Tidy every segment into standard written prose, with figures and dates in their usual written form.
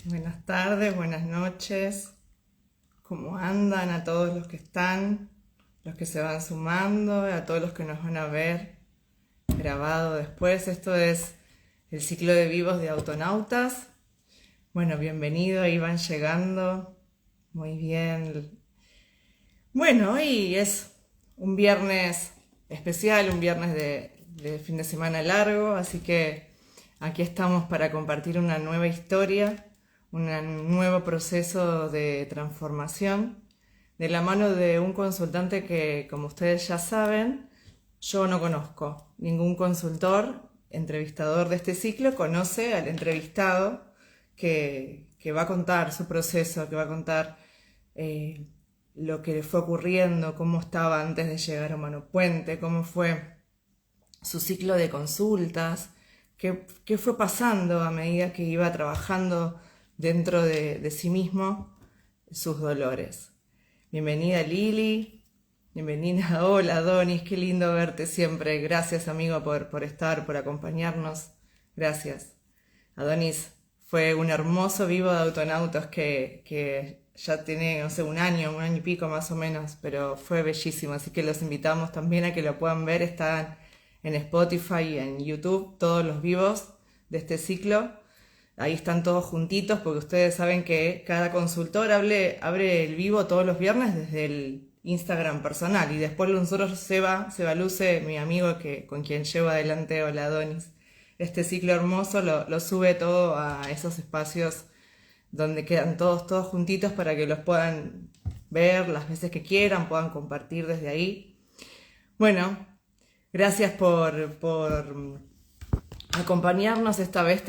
Buenas tardes, buenas noches. ¿Cómo andan a todos los que están, los que se van sumando, a todos los que nos van a ver grabado después? Esto es el ciclo de vivos de Autonautas. Bueno, bienvenido, ahí van llegando. Muy bien. Bueno, hoy es un viernes especial, un viernes de fin de semana largo, así que aquí estamos para compartir una nueva historia, un nuevo proceso de transformación, de la mano de un consultante que, como ustedes ya saben, yo no conozco. Ningún consultor, entrevistador de este ciclo, conoce al entrevistado que va a contar su proceso, que va a contar eh, lo que le fue ocurriendo, cómo estaba antes de llegar a Humano Puente, cómo fue su ciclo de consultas, qué fue pasando a medida que iba trabajando dentro de sí mismo sus dolores. Bienvenida Lili, bienvenida, hola Donis, qué lindo verte siempre. Gracias amigo por estar, por acompañarnos. Gracias. Adonis fue un hermoso vivo de Autonautas que ya tiene, no sé, un año y pico más o menos, pero fue bellísimo, así que los invitamos también a que lo puedan ver. Están en Spotify y en YouTube todos los vivos de este ciclo. Ahí están todos juntitos porque ustedes saben que cada consultor abre el vivo todos los viernes desde el Instagram personal y después nosotros Seba Luce, mi amigo con quien llevo adelante Hola Adonis, este ciclo hermoso lo sube todo a esos espacios donde quedan todos juntitos para que los puedan ver las veces que quieran, puedan compartir desde ahí. Bueno, gracias por acompañarnos. Esta vez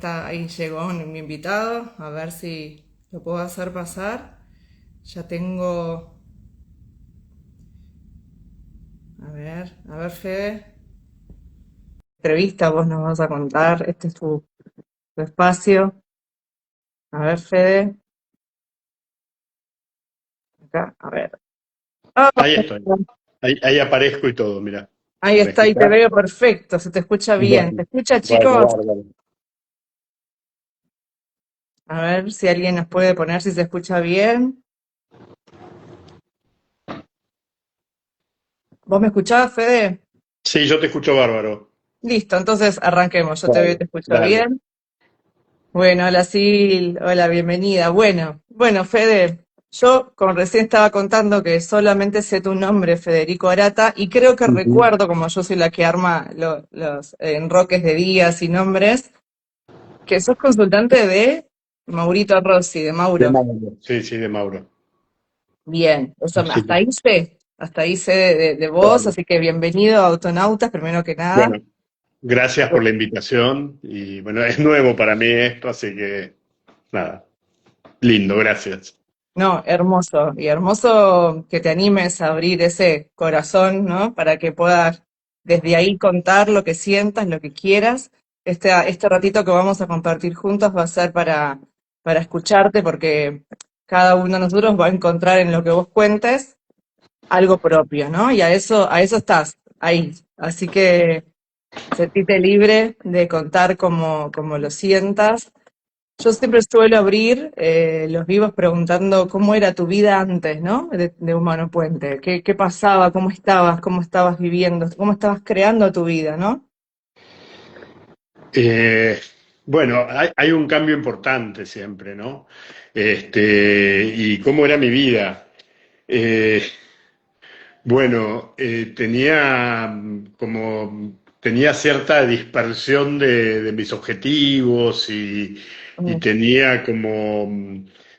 ahí llegó mi invitado, a ver si lo puedo hacer pasar. Ya tengo, a ver Fede, entrevista, vos nos vas a contar, este es tu espacio. A ver Fede, acá, a ver. ¡Ah! Ahí estoy. Ahí aparezco y todo, mira. Ahí ¿Me está, y te escuchás? veo perfecto, se te escucha bien. ¿Se Bueno, escucha, bueno, chicos? bárbaro. A ver si alguien nos puede poner si se escucha bien. ¿Vos me escuchabas, Fede? Sí, yo te escucho bárbaro. Listo, entonces arranquemos. Yo te veo y te Bueno, escucho dale. bien. Bueno, hola Sil, hola, bienvenida. Bueno, Fede, yo como recién estaba contando que solamente sé tu nombre, Federico Arata, y creo que Ujú. recuerdo, como yo soy la que arma los enroques de días y nombres, que sos consultante de Maurito Rossi, de De Mauro. Mauro. Sí, sí, de Mauro. Bien, eso, Así que, hasta ahí sé de vos, dale. así que bienvenido a Autonautas, primero que nada. Bueno, gracias por la invitación y bueno, es nuevo para mí esto, así que nada, lindo, gracias. No, hermoso, y hermoso que te animes a abrir ese corazón, ¿no? Para que puedas desde ahí contar lo que sientas, lo que quieras. Este ratito que vamos a compartir juntos va a ser para escucharte, porque cada uno de nosotros va a encontrar en lo que vos cuentes algo propio, ¿no? Y a eso estás, ahí. Así que sentite libre de contar como lo sientas. Yo siempre suelo abrir los vivos preguntando cómo era tu vida antes, ¿no? De Humano Puente. ¿Qué pasaba? Cómo estabas viviendo? ¿Cómo estabas creando tu vida, no? Eh, bueno, hay un cambio importante siempre, ¿no? ¿Y cómo era mi vida? Eh, Bueno, tenía cierta dispersión de mis objetivos y Mm. tenía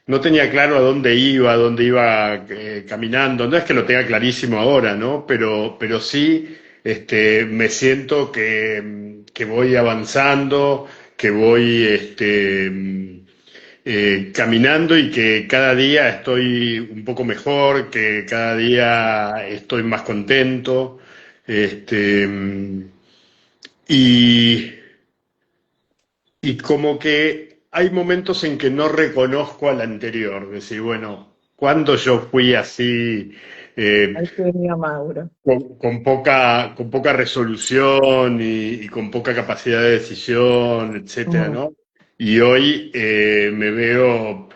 no tenía claro a dónde iba caminando. No es que lo tenga clarísimo ahora, ¿no? Pero sí, me siento que voy avanzando, que voy, caminando y que cada día estoy un poco mejor, que cada día estoy más contento. Este, y, y como que hay momentos en que no reconozco al anterior, decir, bueno, cuando yo fui así, eh, Ahí te venía Mauro. con poca resolución y con poca capacidad de decisión, etcétera, Mm. ¿no? y hoy me veo.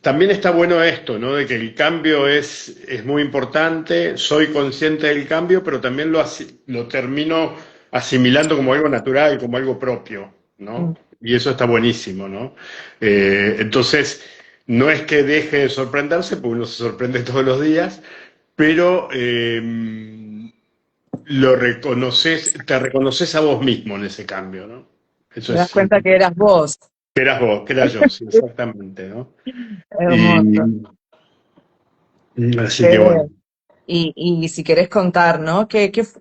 También está bueno esto, ¿no? De que el cambio es muy importante, soy consciente del cambio, pero también lo termino asimilando como algo natural, como algo propio, Mm. ¿no? Y eso está buenísimo, ¿no? Entonces, no es que deje de sorprenderse, porque uno se sorprende todos los días, pero lo reconoces, te reconoces a vos mismo en ese cambio, ¿no? Eso Te das es, cuenta que eras vos. que eras vos, que era yo, sí, exactamente, ¿no? Y Hermoso. así que bueno. Fede, y si querés contar, ¿no?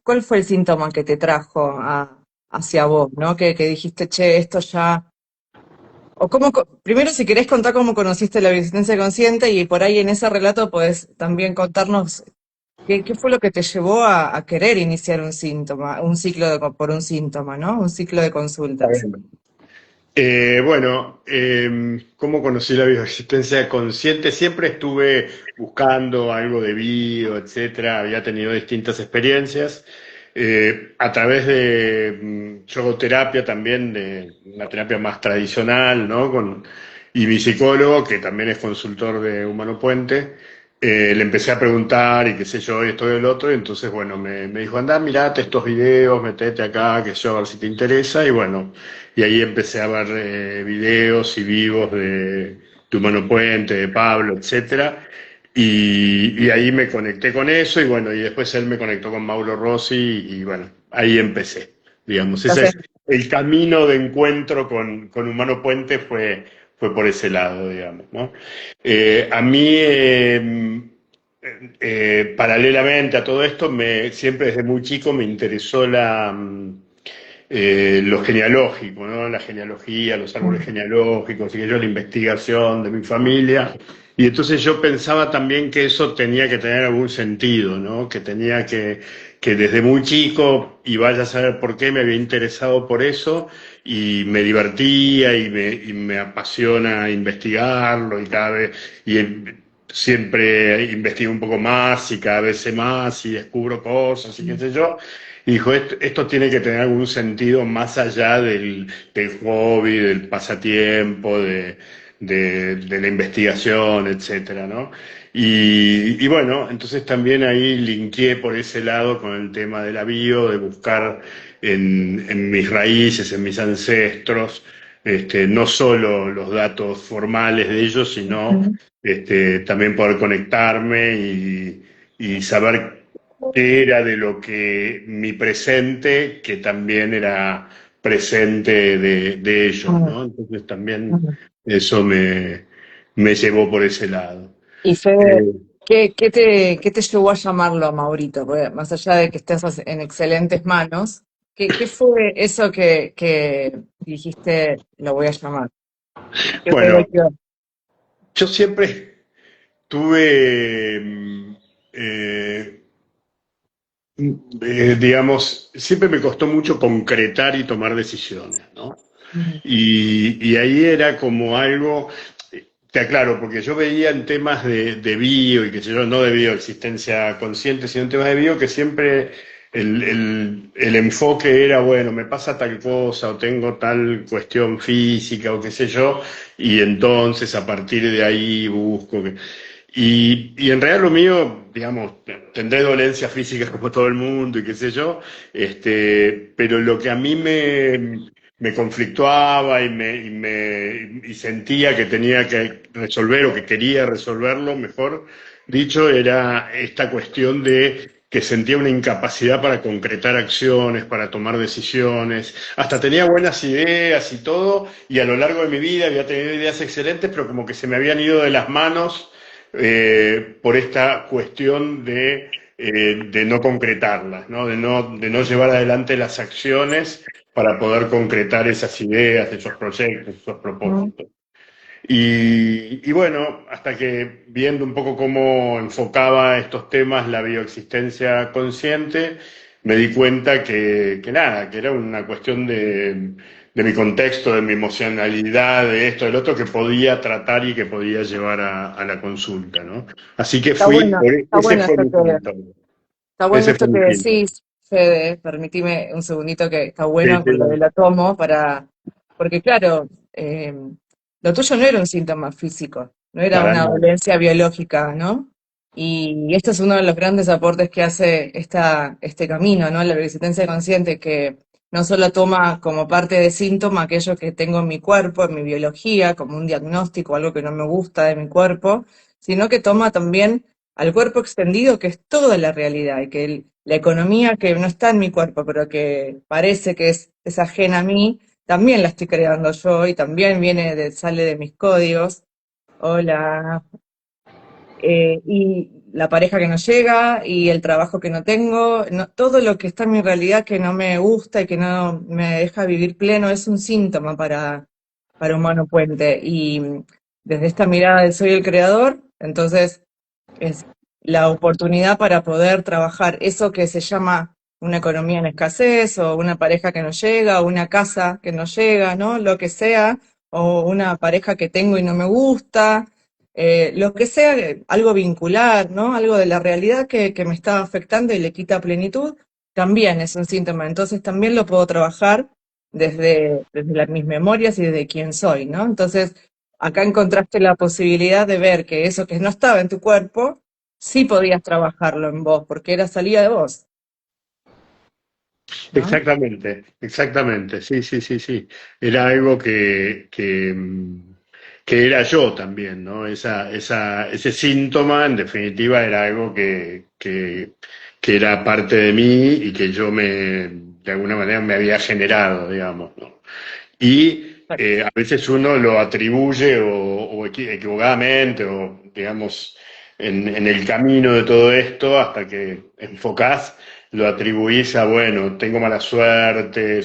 ¿Cuál fue el síntoma que te trajo hacia vos, ¿no? Que dijiste, che, esto ya. O primero, si querés contar cómo conociste la existencia consciente y por ahí en ese relato podés también contarnos qué fue lo que te llevó a querer iniciar un síntoma, un ciclo por un síntoma, ¿no? Un ciclo de Está consultas. bien. Bueno, ¿cómo conocí la bioexistencia consciente? Siempre estuve buscando algo de bio, etcétera. Había tenido distintas experiencias. A través de yo hago terapia también, de una terapia más tradicional, ¿no? Y mi psicólogo, que también es consultor de Humano Puente, le empecé a preguntar y qué sé yo, y esto y el otro, y entonces, bueno, me dijo, andá, mirate estos videos, metete acá, que yo, a ver si te interesa, y bueno, y ahí empecé a ver videos y vivos de Humano Puente, de Pablo, etcétera, y ahí me conecté con eso, y bueno, y después él me conectó con Mauro Rossi, y bueno, ahí empecé, digamos, ese Entonces, es el camino de encuentro con Humano Puente fue por ese lado, digamos, ¿no? A mí, paralelamente a todo esto, siempre desde muy chico me interesó lo genealógico, ¿no? La genealogía, los árboles genealógicos, y que yo la investigación de mi familia. Y entonces yo pensaba también que eso tenía que tener algún sentido, ¿no? Que tenía que desde muy chico, y vaya a saber por qué, me había interesado por eso, y me divertía y me apasiona investigarlo, y cada vez, y siempre investigo un poco más, y cada vez sé más, y descubro cosas, y qué sé yo. Y dijo, esto tiene que tener algún sentido más allá del hobby, del pasatiempo, de la investigación, etcétera, ¿no? Y bueno, entonces también ahí linkeé por ese lado con el tema de la bio, de buscar en mis raíces, en mis ancestros, no solo los datos formales de ellos, sino también poder conectarme y saber qué era de lo que mi presente, que también era presente de ellos, ¿no? Entonces también eso me llevó por ese lado. y Eh, Fede, qué te llevó a llamarlo a Maurito? Porque más allá de que estés en excelentes manos, ¿qué fue eso que dijiste, lo voy a llamar? ¿Qué te bueno, golpeó? yo siempre tuve, eh, digamos, siempre me costó mucho concretar y tomar decisiones, ¿no? Ujú, Y ahí era como algo, te aclaro, porque yo veía en temas de bio y que sé yo, no de bioexistencia consciente, sino en temas de bio que siempre el enfoque era, bueno, me pasa tal cosa o tengo tal cuestión física o qué sé yo, y entonces a partir de ahí busco. Y en realidad lo mío, digamos, tendré dolencias físicas como todo el mundo y qué sé yo, pero lo que a mí me conflictuaba y sentía que tenía que resolver o que quería resolverlo, mejor dicho, era esta cuestión de que sentía una incapacidad para concretar acciones, para tomar decisiones. Hasta tenía buenas ideas y todo, y a lo largo de mi vida había tenido ideas excelentes, pero como que se me habían ido de las manos por esta cuestión de no concretarlas, ¿no? De no llevar adelante las acciones para poder concretar esas ideas, esos proyectos, esos ujú. propósitos. Y bueno, hasta que viendo un poco cómo enfocaba estos temas la bioexistencia consciente, me di cuenta que nada, que era una cuestión de mi contexto, de mi emocionalidad, de esto, del otro, que podía tratar y que podía llevar a la consulta, ¿no? Así que Está ese bueno fue esto mi punto, está bueno ese fue esto que mi filtro. decís, Fede, permitime un segundito que está Sí, bueno sí, con lo de la tomo porque claro, lo tuyo no era un síntoma físico, no era Para una nada. dolencia biológica, ¿no? Y este es uno de los grandes aportes que hace este camino, ¿no? La resistencia consciente, que no solo toma como parte de síntoma aquello que tengo en mi cuerpo, en mi biología, como un diagnóstico, algo que no me gusta de mi cuerpo, sino que toma también al cuerpo extendido, que es toda la realidad, y que la economía que no está en mi cuerpo, pero que parece que es ajena a mí, también la estoy creando yo y también sale de mis códigos. Hola. Y la pareja que no llega, y el trabajo que no tengo, todo lo que está en mi realidad que no me gusta y que no me deja vivir pleno es un síntoma para Humano Puente. Y desde esta mirada de soy el creador, entonces es la oportunidad para poder trabajar eso que se llama una economía en escasez, o una pareja que no llega, o una casa que no llega, ¿no? Lo que sea, o una pareja que tengo y no me gusta, lo que sea, algo vincular, ¿no? Algo de la realidad que me está afectando y le quita plenitud, también es un síntoma. Entonces también lo puedo trabajar desde mis memorias y desde quién soy, ¿no? Entonces, acá encontraste la posibilidad de ver que eso que no estaba en tu cuerpo, sí podías trabajarlo en vos, porque era salida de vos, ¿no? Exactamente, exactamente, sí, sí, sí, sí. Era algo que era yo también, ¿no? Ese síntoma, en definitiva, era algo que era parte de mí y que de alguna manera me había generado, digamos, ¿no? Y a veces uno lo atribuye equivocadamente o, digamos, en el camino de todo esto, hasta que enfocás, lo atribuís a, bueno, tengo mala suerte,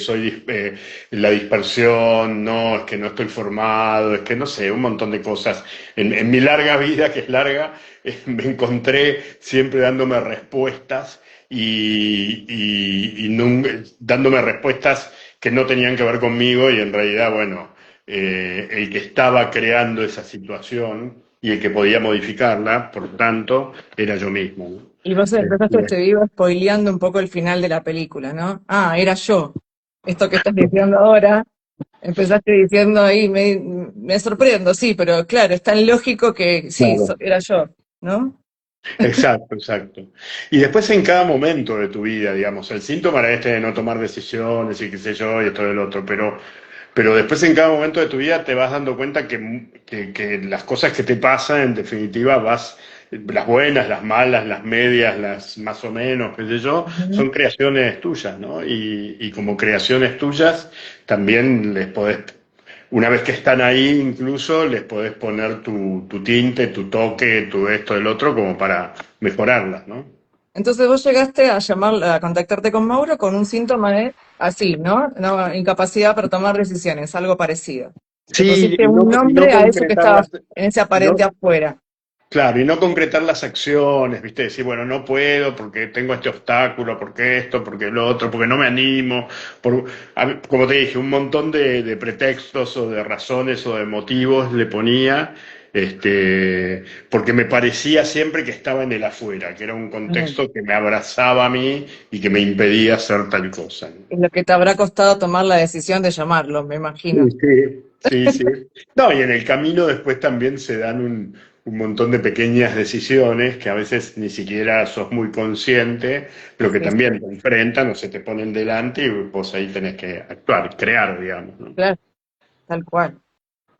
la dispersión, no, es que no estoy formado, es que no sé, un montón de cosas. En mi larga vida, que es larga, me encontré siempre dándome respuestas dándome respuestas que no tenían que ver conmigo y en realidad, bueno, el que estaba creando esa situación y el que podía modificarla, por tanto, era yo mismo, ¿no? Y vos empezaste, Este, te digo, spoileando un poco el final de la película, ¿no? Ah, era yo. Esto que estás diciendo ahora, empezaste diciendo ahí, me sorprendo, sí, pero claro, es tan lógico que sí, claro. era yo, ¿no? Exacto, exacto. Y después en cada momento de tu vida, digamos, el síntoma era este de no tomar decisiones y qué sé yo, y esto del otro, pero después en cada momento de tu vida te vas dando cuenta que las cosas que te pasan, en definitiva, las buenas, las malas, las medias, las más o menos, qué sé yo, Ujú. son creaciones tuyas, ¿no? Y como creaciones tuyas, también una vez que están ahí, incluso les podés poner tu tinte, tu toque, tu esto, el otro, como para mejorarlas, ¿no? Entonces vos llegaste a contactarte con Mauro con un síntoma de así, ¿no? No, incapacidad para tomar decisiones, algo parecido. Le Sí, pusiste un y no nombre a eso que estaba concretarlas, en ese y aparente no, afuera. claro, y no concretar las acciones, ¿viste? Decir, bueno, no puedo porque tengo este obstáculo, porque esto, porque lo otro, porque no me animo, como te dije, un montón de pretextos o de razones o de motivos le ponía, porque me parecía siempre que estaba en el afuera, que era un Mm. contexto que me abrazaba a mí y que me impedía hacer tal cosa, ¿no? Es lo que te habrá costado tomar la decisión de llamarlo, me Sí, imagino. sí, sí, sí. No, y en el camino después también se dan un montón de pequeñas decisiones que a veces ni siquiera sos muy consciente, pero que Sí, sí, también te enfrentan o se te ponen delante y vos ahí tenés que actuar, crear, digamos, ¿no? claro, tal cual,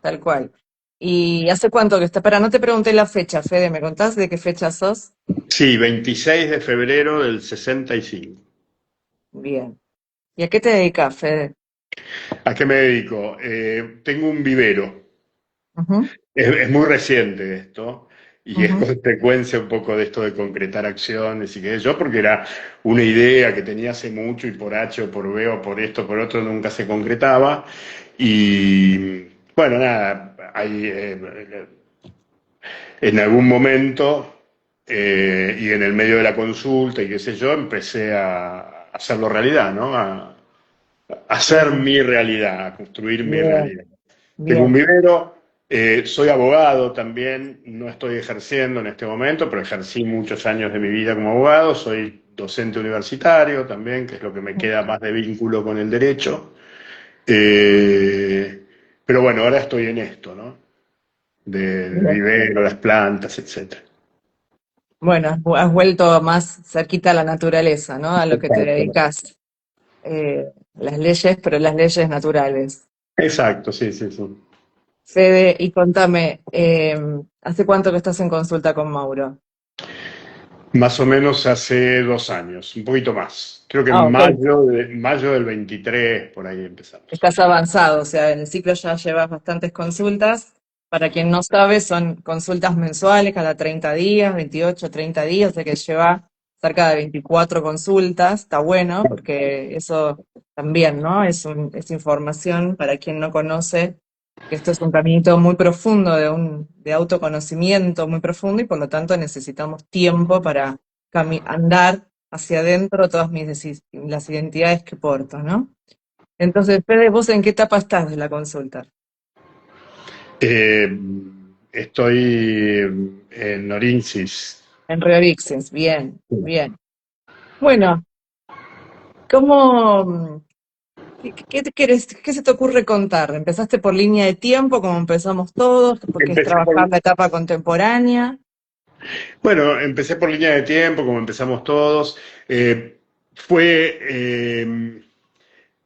tal cual. ¿Y hace cuánto que está? Espera, no te pregunté la fecha, Fede, ¿me contás de qué fecha sos? Sí, 26 de febrero del 65. Bien. ¿Y a qué te dedicas, Fede? ¿A qué me dedico? Tengo un vivero. Ujú, Es muy reciente esto y es ujú, consecuencia un poco de esto de concretar acciones y qué sé yo, porque era una idea que tenía hace mucho y por H o por B o por esto por otro nunca se concretaba. Y bueno, nada, en algún momento y en el medio de la consulta y qué sé yo, empecé a hacerlo realidad, ¿no? A hacer bien, mi realidad, a construir mi bien, realidad. Tengo un bien. vivero, soy abogado también, no estoy ejerciendo en este momento, pero ejercí muchos años de mi vida como abogado, soy docente universitario también, que es lo que me queda más de vínculo con el derecho. Eh, pero bueno, ahora estoy en esto, ¿no? Del Bien. vivero, las plantas, etcétera. Bueno, has vuelto más cerquita a la naturaleza, ¿no? A lo que te Exacto. dedicas. Las leyes, pero las leyes naturales. Exacto, sí, sí, sí. Fede, y contame, ¿hace cuánto que estás en consulta con Mauro? Más o menos hace 2 años, un poquito más. Creo que Ah, en ok. mayo del 23, por ahí empezamos. Estás avanzado, o sea, en el ciclo ya llevas bastantes consultas. Para quien no sabe, son consultas mensuales cada 30 días, 28, 30 días, o sea que lleva cerca de 24 consultas. Está bueno, porque eso también, ¿no? Es información para quien no conoce, que esto es un caminito muy profundo de autoconocimiento muy profundo y por lo tanto necesitamos tiempo para andar hacia adentro todas las identidades que porto, ¿no? Entonces, Fede, ¿vos en qué etapa estás de la consulta? Eh, Estoy en Orinsis. En Reorixens, bien, bien. Bueno, ¿cómo, qué te qué se te ocurre contar? ¿Empezaste por línea de tiempo, como empezamos todos, porque es Empecé por, trabajar la etapa contemporánea? bueno, empecé por línea de tiempo, como empezamos todos. Fue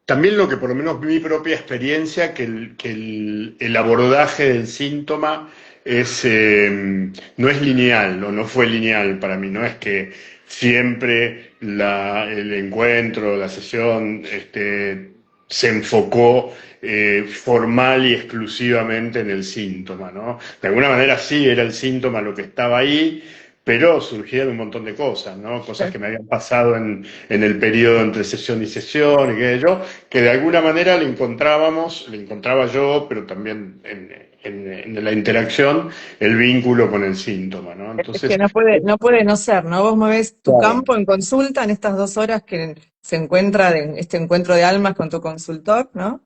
también lo que por lo menos mi propia experiencia, el abordaje del síntoma no es lineal, o no fue lineal para mí, no es que siempre el encuentro, la sesión, se enfocó formal y exclusivamente en el síntoma, ¿no? De alguna manera sí era el síntoma lo que estaba ahí, pero surgían un montón de cosas, ¿no? Cosas que me habían pasado en el periodo entre sesión y sesión y qué sé yo, que de alguna manera le encontraba yo, pero también en la interacción, el vínculo con el síntoma, ¿no? Es que Entonces, no puede no ser, ¿no? Vos movés tu claro, campo en consulta en estas 2 horas que se encuentra en este encuentro de almas con tu consultor, ¿no?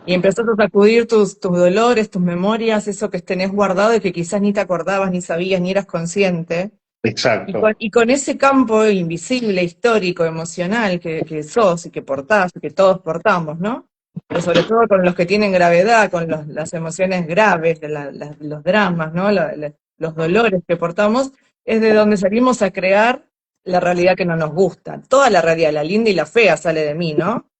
Y empezás a sacudir tus dolores, tus memorias, eso que tenés guardado y que quizás ni te acordabas, ni sabías, ni eras consciente. exacto, Y con ese campo invisible, histórico, emocional que sos y que portás, y que todos portamos, ¿no? Pero sobre todo con los que tienen gravedad, con las emociones graves, los dramas, ¿no? Los dolores que portamos, es de donde salimos a crear la realidad que no nos gusta. Toda la realidad, la linda y la fea, sale de mí, ¿no?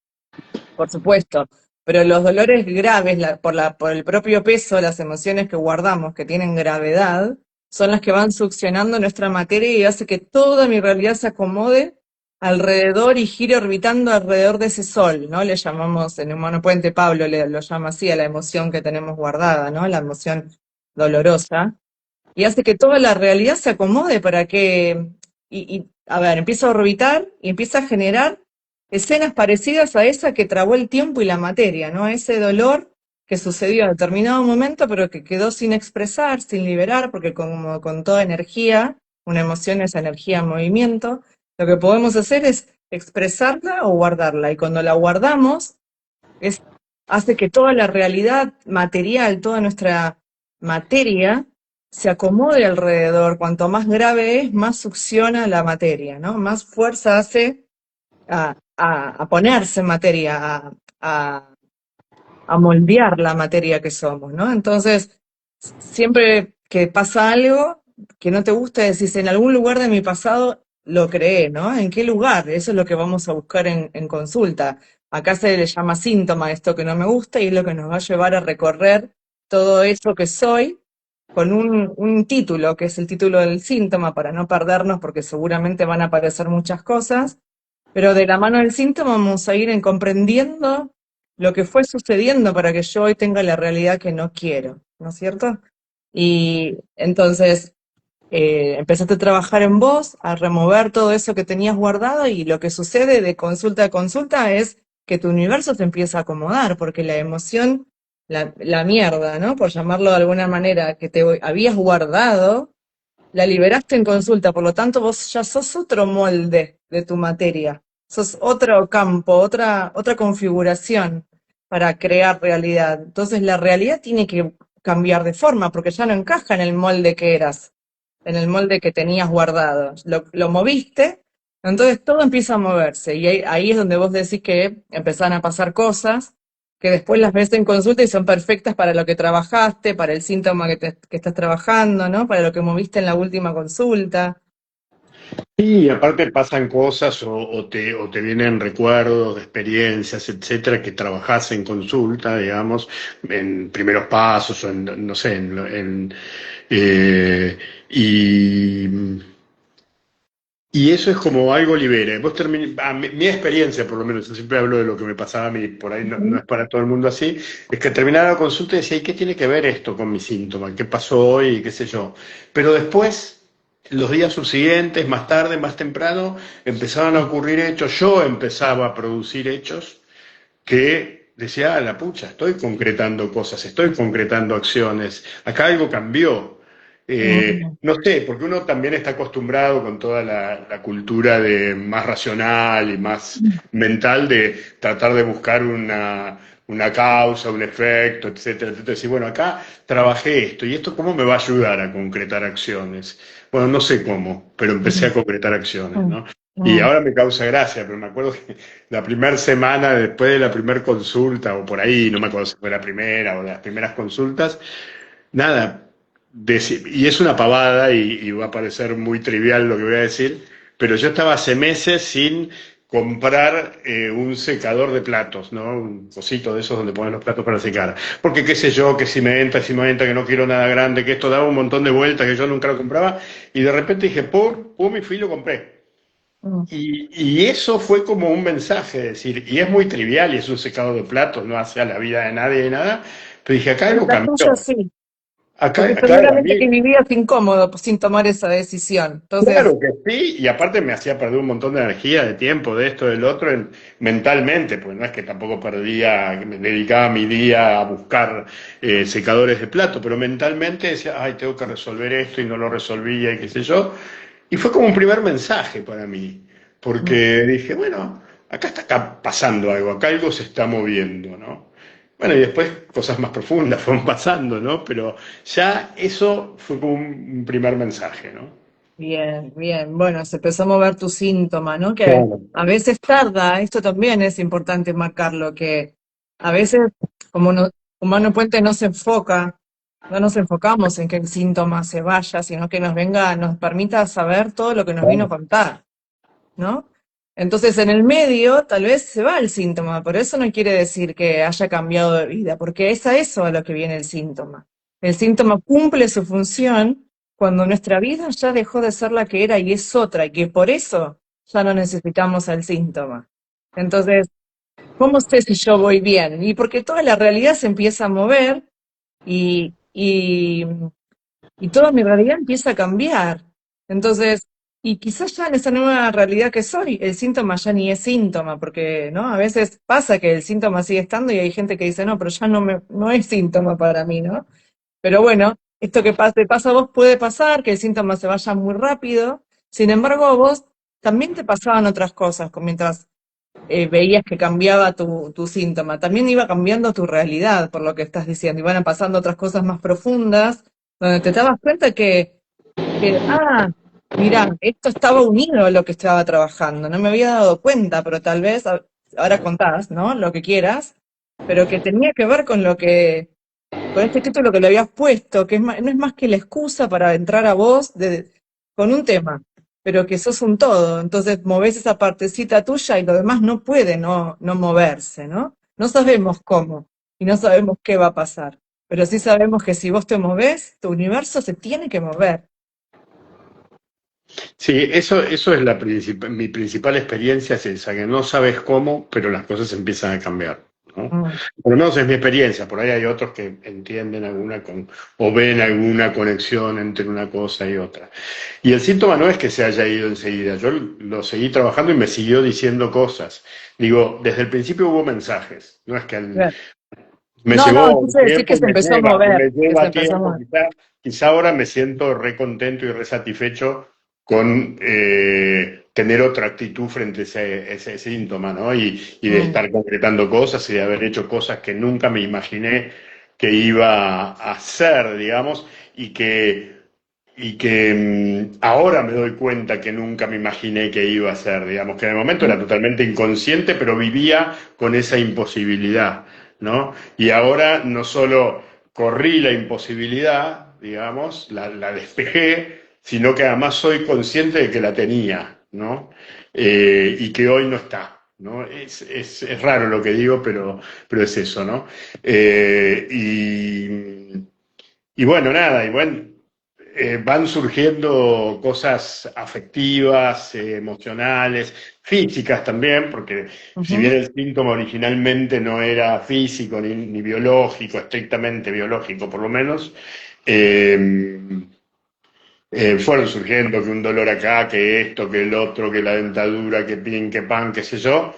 Por supuesto, pero los dolores graves, por el propio peso, las emociones que guardamos, que tienen gravedad, son las que van succionando nuestra materia y hace que toda mi realidad se acomode alrededor y gire orbitando alrededor de ese sol, ¿no? Le llamamos, en Humano Puente Pablo lo llama así a la emoción que tenemos guardada, ¿no? La emoción dolorosa. Y hace que toda la realidad se acomode para que, a ver, empieza a orbitar y empieza a generar escenas parecidas a esa que trabó el tiempo y la materia, ¿no? Ese dolor que sucedió en determinado momento, pero que quedó sin expresar, sin liberar, porque como con toda energía, una emoción es energía en movimiento, lo que podemos hacer es expresarla o guardarla. Y cuando la guardamos, es, hace que toda la realidad material, toda nuestra materia, se acomode alrededor. Cuanto más grave es, más succiona la materia, ¿no? Más fuerza hace a ponerse en materia, a, a moldear la materia que somos, ¿no? Entonces, siempre que pasa algo que no te gusta, decís, en algún lugar de mi pasado lo creé, ¿no? ¿En qué lugar? Eso es lo que vamos a buscar en consulta. Acá se le llama síntoma a esto que no me gusta y es lo que nos va a llevar a recorrer todo eso que soy con un título, que es el título del síntoma, para no perdernos, porque seguramente van a aparecer muchas cosas, pero de la mano del síntoma vamos a ir en comprendiendo lo que fue sucediendo para que yo hoy tenga la realidad que no quiero, ¿no es cierto? Y entonces empezaste a trabajar en vos, a remover todo eso que tenías guardado y lo que sucede de consulta a consulta es que tu universo se empieza a acomodar, porque la emoción, la mierda, ¿no? Por llamarlo de alguna manera, que te habías guardado, la liberaste en consulta, por lo tanto vos ya sos otro molde de tu materia, sos otro campo, otra configuración para crear realidad. Entonces la realidad tiene que cambiar de forma porque ya no encaja en el molde que eras, en el molde que tenías guardado. Lo moviste, entonces todo empieza a moverse y ahí es donde vos decís que empezaron a pasar cosas que después las ves en consulta y son perfectas para lo que trabajaste, para el síntoma que estás trabajando, ¿no? Para lo que moviste en la última consulta. Y aparte pasan cosas o te vienen recuerdos de experiencias, etcétera, que trabajás en consulta, digamos, en primeros pasos o en, no sé, eh, y, y eso es como algo libera. Mi experiencia, por lo menos, yo siempre hablo de lo que me pasaba a mí, por ahí no Ujú. es para todo el mundo así, es que terminaba la consulta y decía, ¿y qué tiene que ver esto con mi síntoma? ¿Qué pasó hoy? ¿Qué sé yo? Pero después, los días subsiguientes, más tarde, más temprano, empezaban a ocurrir hechos, yo empezaba a producir hechos que decía, la pucha, estoy concretando cosas, estoy concretando acciones, acá algo cambió. Mm, No sé, porque uno también está acostumbrado con toda la cultura de más racional y más mental de tratar de buscar una causa, un efecto, etcétera, etcétera. Decir, bueno, acá trabajé esto y esto cómo me va a ayudar a concretar acciones. Bueno, no sé cómo, pero empecé a mm, concretar acciones, mm, ¿no? Y mm. ahora me causa gracia, pero me acuerdo que la primera semana después de la primera consulta, o por ahí, no me acuerdo si fue la primera o de las primeras consultas, nada, y es una pavada y va a parecer muy trivial lo que voy a decir, pero yo estaba hace meses sin comprar un secador de platos, ¿no? Un cosito de esos donde ponen los platos para secar. Porque qué sé yo, que si me entra, que no quiero nada grande, que esto daba un montón de vueltas, que yo nunca lo compraba, y de repente dije, pum, y fui y lo compré. Mm. Y eso fue como un mensaje, es decir, y es muy trivial y es un secado de platos, no hace a la vida de nadie ni nada, pero dije, acá Pero algo la tuya cambió. sí, porque Acá, claro, a seguramente que mí, vivías incómodo sin tomar esa decisión. Entonces, claro que sí, y aparte me hacía perder un montón de energía, de tiempo, de esto, del otro, mentalmente, pues no es que tampoco perdía, que me dedicaba mi día a buscar secadores de plato, pero mentalmente decía, ay, tengo que resolver esto y no lo resolvía y qué sé yo. Y fue como un primer mensaje para mí, mm, porque dije, bueno, acá pasando algo, acá algo se está moviendo, ¿no? Bueno, y después cosas más profundas fueron pasando, ¿no? Pero ya eso fue como un primer mensaje, ¿no? bien, bien. Bueno, se empezó a mover tu síntoma, ¿no? Que Claro. a veces tarda, esto también es importante marcarlo, que a veces como humano puente no se enfoca, no nos enfocamos en que el síntoma se vaya, sino que nos venga, nos permita saber todo lo que nos vino a contar, ¿no? Entonces, en el medio, tal vez se va el síntoma, pero eso no quiere decir que haya cambiado de vida, porque es a eso a lo que viene el síntoma. El síntoma cumple su función cuando nuestra vida ya dejó de ser la que era y es otra, y que por eso ya no necesitamos al síntoma. Entonces, ¿cómo sé si yo voy bien? Y porque toda la realidad se empieza a mover y toda mi realidad empieza a cambiar. Entonces, y quizás ya en esa nueva realidad que soy, el síntoma ya ni es síntoma, porque, ¿no? A veces pasa que el síntoma sigue estando y hay gente que dice, no, pero ya no es síntoma para mí, ¿no? Pero bueno, esto que te pasa a vos puede pasar, que el síntoma se vaya muy rápido. Sin embargo, a vos también te pasaban otras cosas, mientras veías que cambiaba tu síntoma. También iba cambiando tu realidad, por lo que estás diciendo. Iban pasando otras cosas más profundas, donde te dabas cuenta mirá, esto estaba unido a lo que estaba trabajando. No me había dado cuenta, pero tal vez ahora contás, ¿no? Lo que quieras, pero que tenía que ver con este título que le habías puesto, que no es más que la excusa para entrar a vos con un tema, pero que sos un todo. Entonces movés esa partecita tuya y lo demás no puede no moverse, ¿no? No sabemos cómo y no sabemos qué va a pasar, pero sí sabemos que si vos te movés, tu universo se tiene que mover. Sí, eso es mi principal experiencia, es esa, que no sabes cómo, pero las cosas empiezan a cambiar, ¿no? Mm, Por lo menos es mi experiencia, por ahí hay otros que entienden o ven alguna conexión entre una cosa y otra. Y el síntoma no es que se haya ido enseguida, yo lo seguí trabajando y me siguió diciendo cosas. Digo, desde el principio hubo mensajes, no es que claro. me No, llevó un quise decir que tiempo se empezó a y mover, me que se lleva empezó a tiempo, mover. quizá ahora me siento re contento y re satisfecho con tener otra actitud frente a ese síntoma, ¿no? Y de Mm, estar concretando cosas y de haber hecho cosas que nunca me imaginé que iba a hacer, digamos, y que ahora me doy cuenta que nunca me imaginé que iba a hacer, digamos, que en el momento era mm, totalmente inconsciente, pero vivía con esa imposibilidad. ¿no? Y ahora no solo corrí la imposibilidad, digamos, la despejé, sino que además soy consciente de que la tenía, ¿no? Y que hoy no está, ¿no? Es raro lo que digo, pero es eso, ¿no? Eh, y, y bueno, nada, y bueno, van surgiendo cosas afectivas, emocionales, físicas también, porque si bien Ujú. el síntoma originalmente no era físico ni biológico, estrictamente biológico por lo menos, eh, fueron surgiendo que un dolor acá, que esto, que el otro, que la dentadura, que pin, que pan, qué sé yo,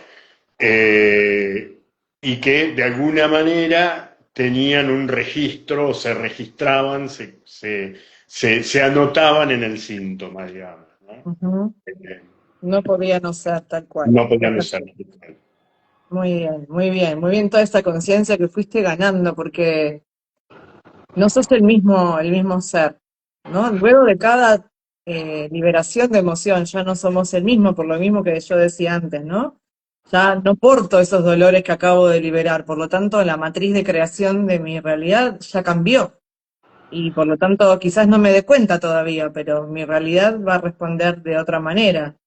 eh, y que de alguna manera tenían un registro, o se registraban, se anotaban en el síntoma, digamos, ¿no? Ujú. Eh, No podía no ser tal cual. no podían usar. Muy bien, muy bien, muy bien toda esta conciencia que fuiste ganando, porque no sos el mismo ser, ¿no? Luego de cada liberación de emoción, ya no somos el mismo, por lo mismo que yo decía antes, ¿no? Ya no porto esos dolores que acabo de liberar, por lo tanto, la matriz de creación de mi realidad ya cambió. Y por lo tanto, quizás no me dé cuenta todavía, pero mi realidad va a responder de otra manera.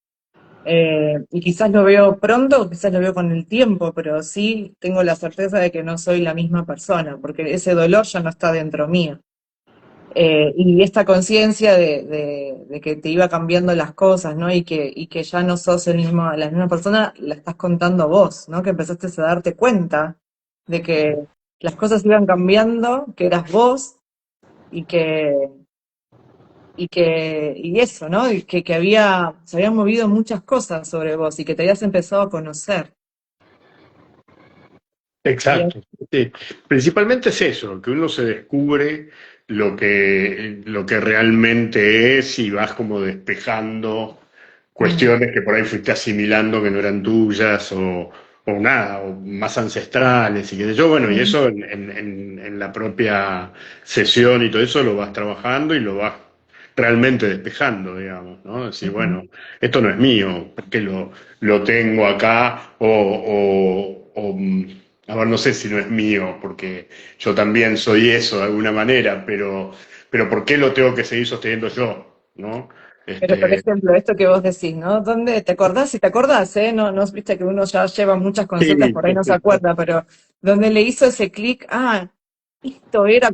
Y quizás lo veo pronto, o quizás lo veo con el tiempo, pero sí tengo la certeza de que no soy la misma persona, porque ese dolor ya no está dentro mío. Y esta conciencia de que te iba cambiando las cosas, ¿no? Y que ya no sos la misma persona, la estás contando vos, ¿no? Que empezaste a darte cuenta de que las cosas iban cambiando, que eras vos y y eso, ¿no? Y que se habían movido muchas cosas sobre vos y que te habías empezado a conocer. Y Exacto. Sí. Principalmente es eso, que uno se descubre lo que realmente es y vas como despejando mm, cuestiones que por ahí fuiste asimilando que no eran tuyas o nada, o más ancestrales y qué sé yo. Bueno, y mm, eso en la propia sesión y todo eso lo vas trabajando y lo vas realmente despejando, digamos, ¿no? Decir, mm. bueno, esto no es mío, porque lo tengo acá a ver, no sé si no es mío, porque yo también soy eso de alguna manera, pero ¿por qué lo tengo que seguir sosteniendo yo? ¿No? Pero, por Este, ejemplo, esto que vos decís, ¿no? ¿Dónde te acordás? Si te acordás, ¿eh? No, no, viste que uno ya lleva muchas sí, consultas, por ahí no se acuerda, pero donde le hizo ese clic, esto era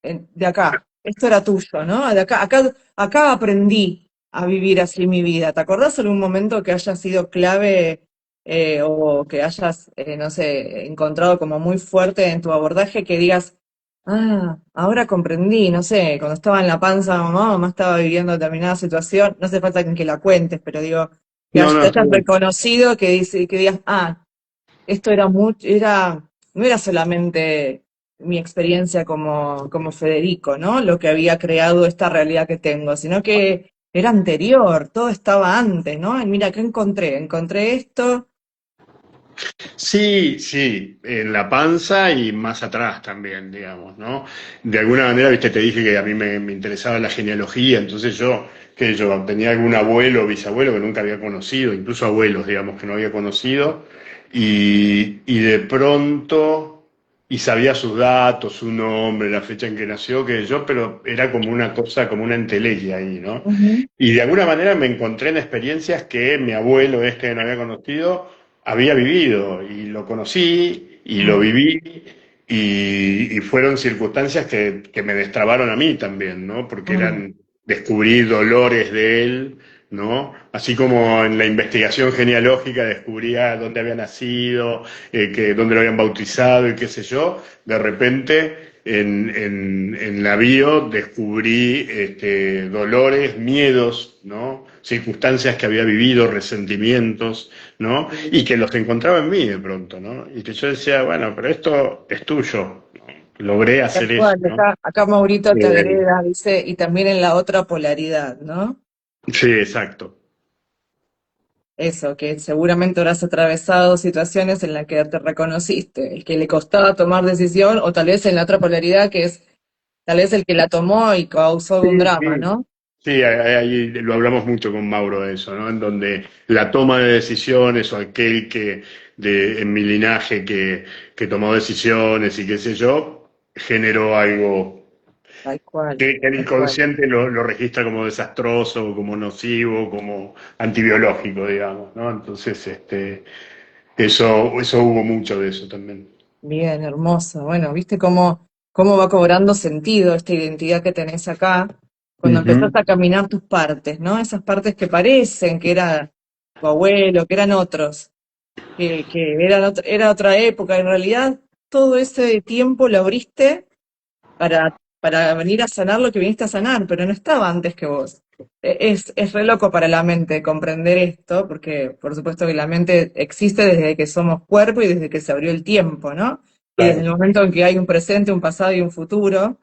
de acá, esto era tuyo, ¿no? De acá aprendí a vivir así mi vida. ¿Te acordás algún momento que haya sido clave o que hayas, no sé, encontrado como muy fuerte en tu abordaje que digas, ahora comprendí, no sé, cuando estaba en la panza de mamá estaba viviendo determinada situación, no hace falta que la cuentes, pero digo, no, te no, está hayas bien. reconocido, que digas, esto era mucho, no era solamente mi experiencia como Federico, ¿no? Lo que había creado esta realidad que tengo, sino que era anterior, todo estaba antes, ¿no? Y mira, ¿qué encontré? Encontré esto. Sí, sí, en la panza y más atrás también, digamos, ¿no? De alguna manera, viste, te dije que a mí me interesaba la genealogía, entonces yo tenía algún abuelo o bisabuelo que nunca había conocido, incluso abuelos, digamos, que no había conocido, y de pronto, y sabía sus datos, su nombre, la fecha en que nació, que yo, pero era como una cosa, como una entelequia ahí, ¿no? Ujú, Y de alguna manera me encontré en experiencias que mi abuelo, este que no había conocido, había vivido y lo conocí y lo mm, viví y fueron circunstancias que me destrabaron a mí también, ¿no? Porque mm, eran descubrir dolores de él, ¿no? Así como en la investigación genealógica descubría dónde había nacido, dónde lo habían bautizado y qué sé yo, de repente en la bio descubrí dolores, miedos, ¿no? Circunstancias que había vivido, resentimientos, ¿no? Y que los encontraba en mí de pronto, ¿no? Y que yo decía, bueno, pero esto es tuyo, ¿no? Logré tal hacer eso, cual, ¿no? acá Maurito te Eh, agrega, dice, y también en la otra polaridad, ¿no? sí, exacto. Eso, que seguramente habrás atravesado situaciones en las que te reconociste, el que le costaba tomar decisión, o tal vez en la otra polaridad, que es tal vez el que la tomó y causó Sí, un drama, sí. ¿no? Sí, ahí lo hablamos mucho con Mauro de eso, ¿no? En donde la toma de decisiones o aquel en mi linaje que tomó decisiones y qué sé yo, generó algo Tal cual, que el tal cual. inconsciente lo registra como desastroso, como nocivo, como antibiológico, digamos, ¿no? Entonces, eso hubo mucho de eso también. Bien, hermoso. Bueno, ¿viste cómo va cobrando sentido esta identidad que tenés acá? Cuando empezás Ujú. a caminar tus partes, ¿no? Esas partes que parecen que era tu abuelo, que eran otros, que era otra época. En realidad, todo ese tiempo lo abriste para venir a sanar lo que viniste a sanar, pero no estaba antes que vos. Es re loco para la mente comprender esto, porque por supuesto que la mente existe desde que somos cuerpo y desde que se abrió el tiempo, ¿no? Y desde el Claro. momento en que hay un presente, un pasado y un futuro,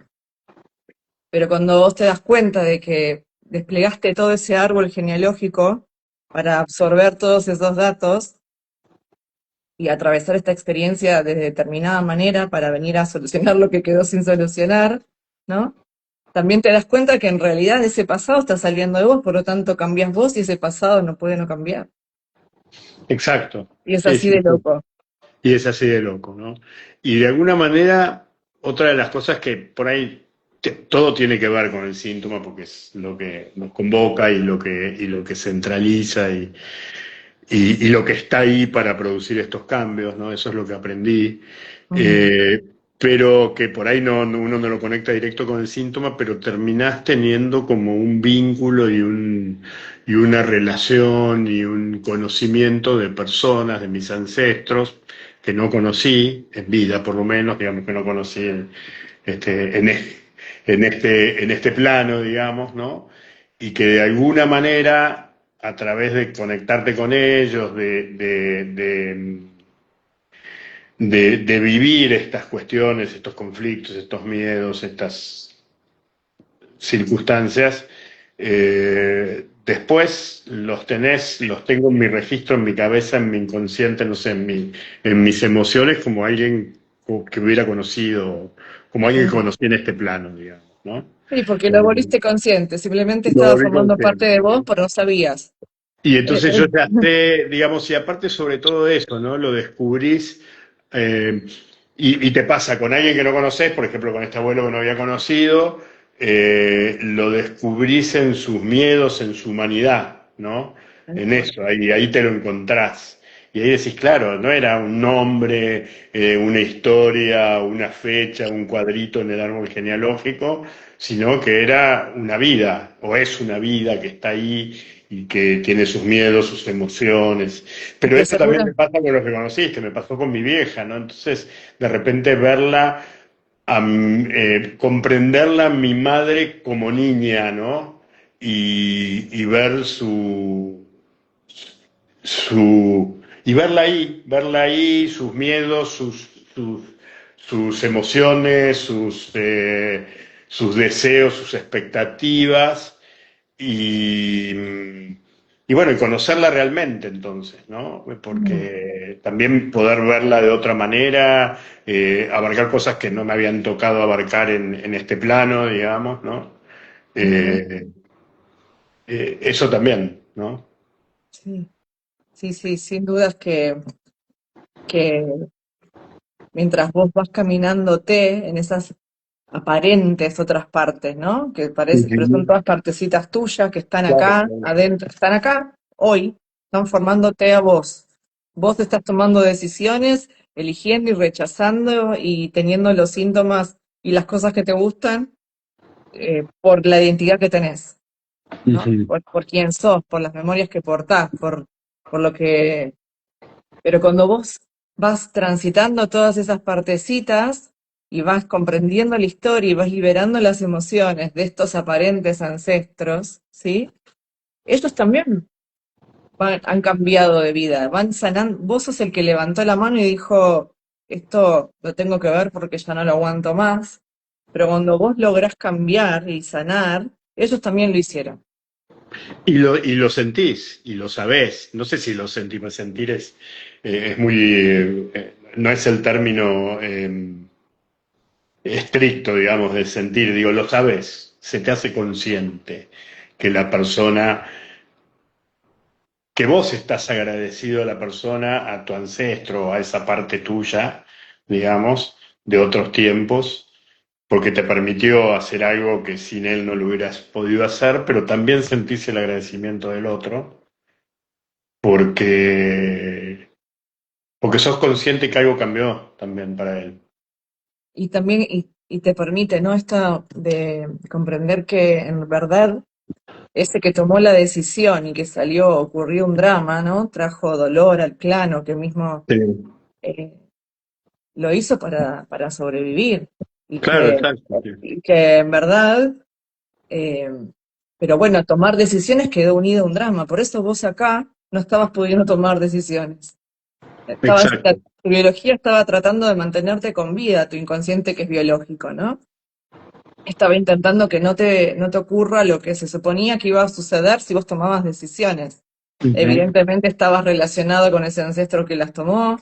pero cuando vos te das cuenta de que desplegaste todo ese árbol genealógico para absorber todos esos datos y atravesar esta experiencia de determinada manera para venir a solucionar lo que quedó sin solucionar, ¿no? También te das cuenta que en realidad ese pasado está saliendo de vos, por lo tanto cambias vos y ese pasado no puede no cambiar. Exacto. Y es Sí, así sí, de sí. loco. Y es así de loco, ¿no? Y de alguna manera, otra de las cosas que por ahí todo tiene que ver con el síntoma, porque es lo que nos convoca y lo que centraliza y lo que está ahí para producir estos cambios, ¿no? Eso es lo que aprendí. Ujú. Pero que por ahí uno no lo conecta directo con el síntoma, pero terminás teniendo como un vínculo y una relación y un conocimiento de personas, de mis ancestros, que no conocí en vida, por lo menos, digamos que no conocí este, en, es- en este plano, digamos, ¿no? Y que de alguna manera, a través de conectarte con ellos, de vivir estas cuestiones, estos conflictos, estos miedos, estas circunstancias, después los tengo en mi registro, en mi cabeza, en mi inconsciente, no sé, en mis emociones, como alguien que hubiera conocido, como alguien que Sí. conocí en este plano, digamos, ¿no? Sí, porque lo Eh, volviste consciente, simplemente lo estaba volví formando parte de consciente, vos, ¿no? pero no sabías. Y Eh, entonces yo eh, ya sé, digamos, y aparte sobre todo eso, ¿no? Lo descubrís, eh, y te pasa con alguien que no conoces, por ejemplo, con este abuelo que no había conocido, lo descubrís en sus miedos, en su humanidad, ¿no? Tal En cual. eso, ahí te lo encontrás. Y ahí decís, claro, no era un nombre, una historia, una fecha, un cuadrito en el árbol genealógico, sino que era una vida, o es una vida que está ahí y que tiene sus miedos, sus emociones. Es Pero que eso también me seguro. pasa con los que conociste, me pasó con mi vieja, ¿no? Entonces, de repente verla, comprenderla a mi madre como niña, ¿no? Y ver y verla ahí, sus miedos, sus emociones, sus deseos, sus expectativas y, y bueno, y conocerla realmente entonces, ¿no? Mm. Porque también poder verla de otra manera, abarcar cosas que no me habían tocado abarcar en este plano, digamos, ¿no? Ujú. Eh, eso también, ¿no? Sí, sí, sí, sin dudas que mientras vos vas caminándote en esas aparentes otras partes, ¿no? Que parece, pero son Ujú. todas partecitas tuyas que están Claro, acá, claro. adentro, están acá, hoy, están formándote a vos. Vos estás tomando decisiones, eligiendo y rechazando y teniendo los síntomas y las cosas que te gustan por la identidad que tenés, ¿no? Ujú. Por quién sos, por las memorias que portás, por lo que... Pero cuando vos vas transitando todas esas partecitas y vas comprendiendo la historia y vas liberando las emociones de estos aparentes ancestros, ¿sí? Ellos también han cambiado de vida, van sanando. Vos sos el que levantó la mano y dijo, esto lo tengo que ver porque ya no lo aguanto más. Pero cuando vos lográs cambiar y sanar, ellos también lo hicieron. Y lo sentís, y lo sabés. No sé si lo sentís, pues sentir es muy, no es el término estricto, digamos, de sentir, digo, lo sabes, se te hace consciente que la persona que vos estás agradecido a la persona, a tu ancestro, a esa parte tuya, digamos, de otros tiempos, porque te permitió hacer algo que sin él no lo hubieras podido hacer, pero también sentís el agradecimiento del otro, porque, porque sos consciente que algo cambió también para él. Y también, y te permite, ¿no? Esto de comprender que en verdad ese que tomó la decisión y que salió, ocurrió un drama, ¿no? Trajo dolor al plano, que mismo Sí. eh, lo hizo para sobrevivir. Y Claro, que, exacto. Sí. y que en verdad, eh, pero bueno, tomar decisiones quedó unido a un drama. Por eso vos acá no estabas pudiendo tomar decisiones. Exacto, Tu biología estaba tratando de mantenerte con vida, tu inconsciente que es biológico, ¿no? Estaba intentando que no te ocurra lo que se suponía que iba a suceder si vos tomabas decisiones. ujú, Evidentemente estabas relacionado con ese ancestro que las tomó,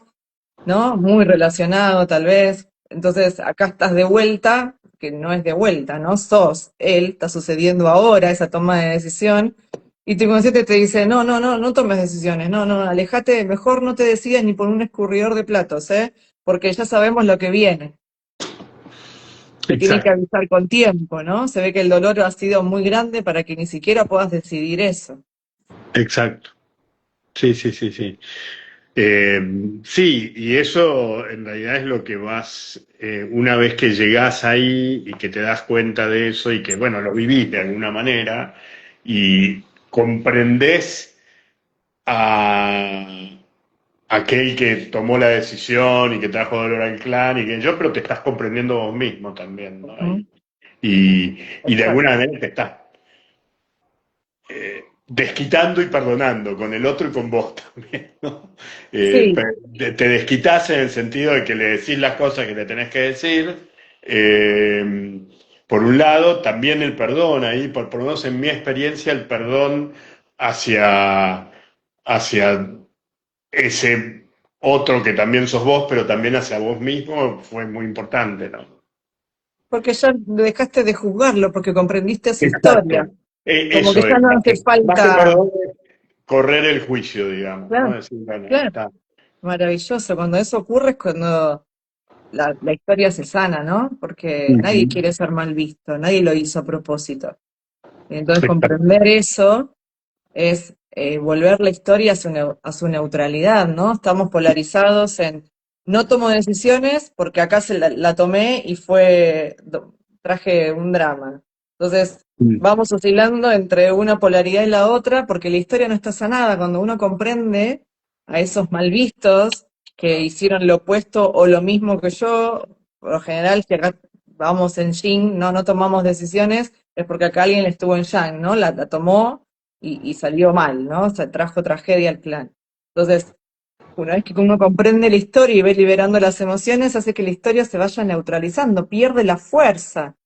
¿no? Muy relacionado tal vez. Entonces acá estás de vuelta, que no es de vuelta, ¿no? Sos él, está sucediendo ahora esa toma de decisión, y tu inconsciente te dice, no tomes decisiones, no, alejate, mejor no te decidas ni por un escurridor de platos, ¿eh? Porque ya sabemos lo que viene. Te tiene que exacto, avisar con tiempo, ¿no? Se ve que el dolor ha sido muy grande para que ni siquiera puedas decidir eso. exacto. Sí, sí, sí, sí. Eh, sí, y eso en realidad es lo que vas, una vez que llegás ahí y que te das cuenta de eso y que, bueno, lo vivís de alguna manera y comprendés a aquel que tomó la decisión y que trajo dolor al clan y que yo, pero te estás comprendiendo vos mismo también, ¿no? Ujú. Y de Exacto. alguna manera te estás desquitando y perdonando con el otro y con vos también, ¿no? Sí, Te desquitas en el sentido de que le decís las cosas que le tenés que decir. eh, por un lado, también el perdón, ahí, por lo menos en mi experiencia, el perdón hacia, hacia ese otro que también sos vos, pero también hacia vos mismo, fue muy importante, ¿no? porque ya dejaste de juzgarlo, porque comprendiste su historia. Exacto. Como que Eso ya es, no hace más que falta. perdón, correr el juicio, digamos, ¿no? Claro, Decir, bueno, claro, está. maravilloso. Cuando eso ocurre es cuando la historia se sana, ¿no? Porque nadie Ujú. quiere ser mal visto, nadie lo hizo a propósito. Entonces Exacto. comprender eso es volver la historia a su neutralidad, ¿no? Estamos polarizados en no tomo decisiones porque acá la tomé y traje un drama. Entonces, Mm. vamos oscilando entre una polaridad y la otra porque la historia no está sanada. Cuando uno comprende a esos mal vistos que hicieron lo opuesto o lo mismo que yo, por lo general, si acá vamos en yin, no tomamos decisiones, es porque acá alguien estuvo en yang, ¿no? La tomó y salió mal, ¿no? O sea, trajo tragedia al clan. Entonces, una vez que uno comprende la historia y ve liberando las emociones, hace que la historia se vaya neutralizando, pierde la fuerza.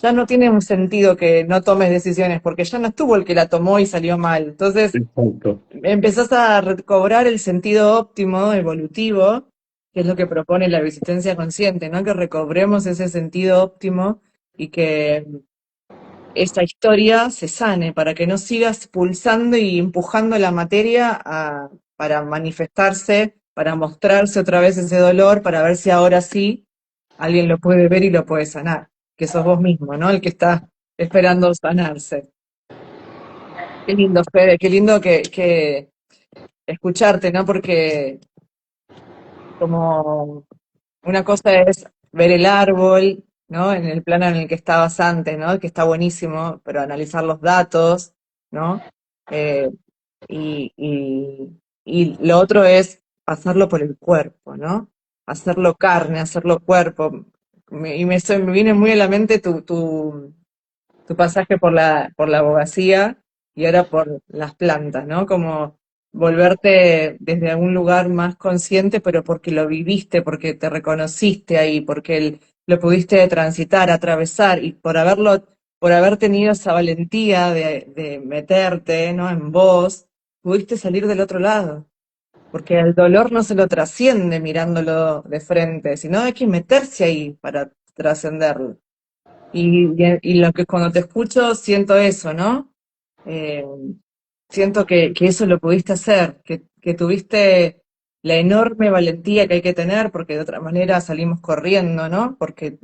Ya no tiene un sentido que no tomes decisiones, porque ya no estuvo el que la tomó y salió mal. Entonces, Exacto. empezás a recobrar el sentido óptimo, evolutivo, que es lo que propone la resistencia consciente, ¿no? Que recobremos ese sentido óptimo y que esta historia se sane, para que no sigas pulsando y empujando la materia para manifestarse, para mostrarse otra vez ese dolor, para ver si ahora sí alguien lo puede ver y lo puede sanar, que sos vos mismo, ¿no? El que está esperando sanarse. Qué lindo, Fede, qué lindo que escucharte, ¿no? Porque como una cosa es ver el árbol, ¿no? En el plano en el que estabas antes, ¿no? Que está buenísimo, pero analizar los datos, ¿no? Eh, y lo otro es pasarlo por el cuerpo, ¿no? Hacerlo carne, hacerlo cuerpo. Me viene muy a la mente tu pasaje por la abogacía y ahora por las plantas, ¿no? Como volverte desde algún lugar más consciente, pero porque lo viviste, porque te reconociste ahí, porque lo pudiste transitar, atravesar, y por haber tenido esa valentía de meterte, ¿no? En vos, pudiste salir del otro lado. Porque el dolor no se lo trasciende mirándolo de frente, sino hay que meterse ahí para trascenderlo. Y lo que cuando te escucho siento eso, ¿no? Eh, siento que eso lo pudiste hacer, que tuviste la enorme valentía que hay que tener, porque de otra manera salimos corriendo, ¿no? Porque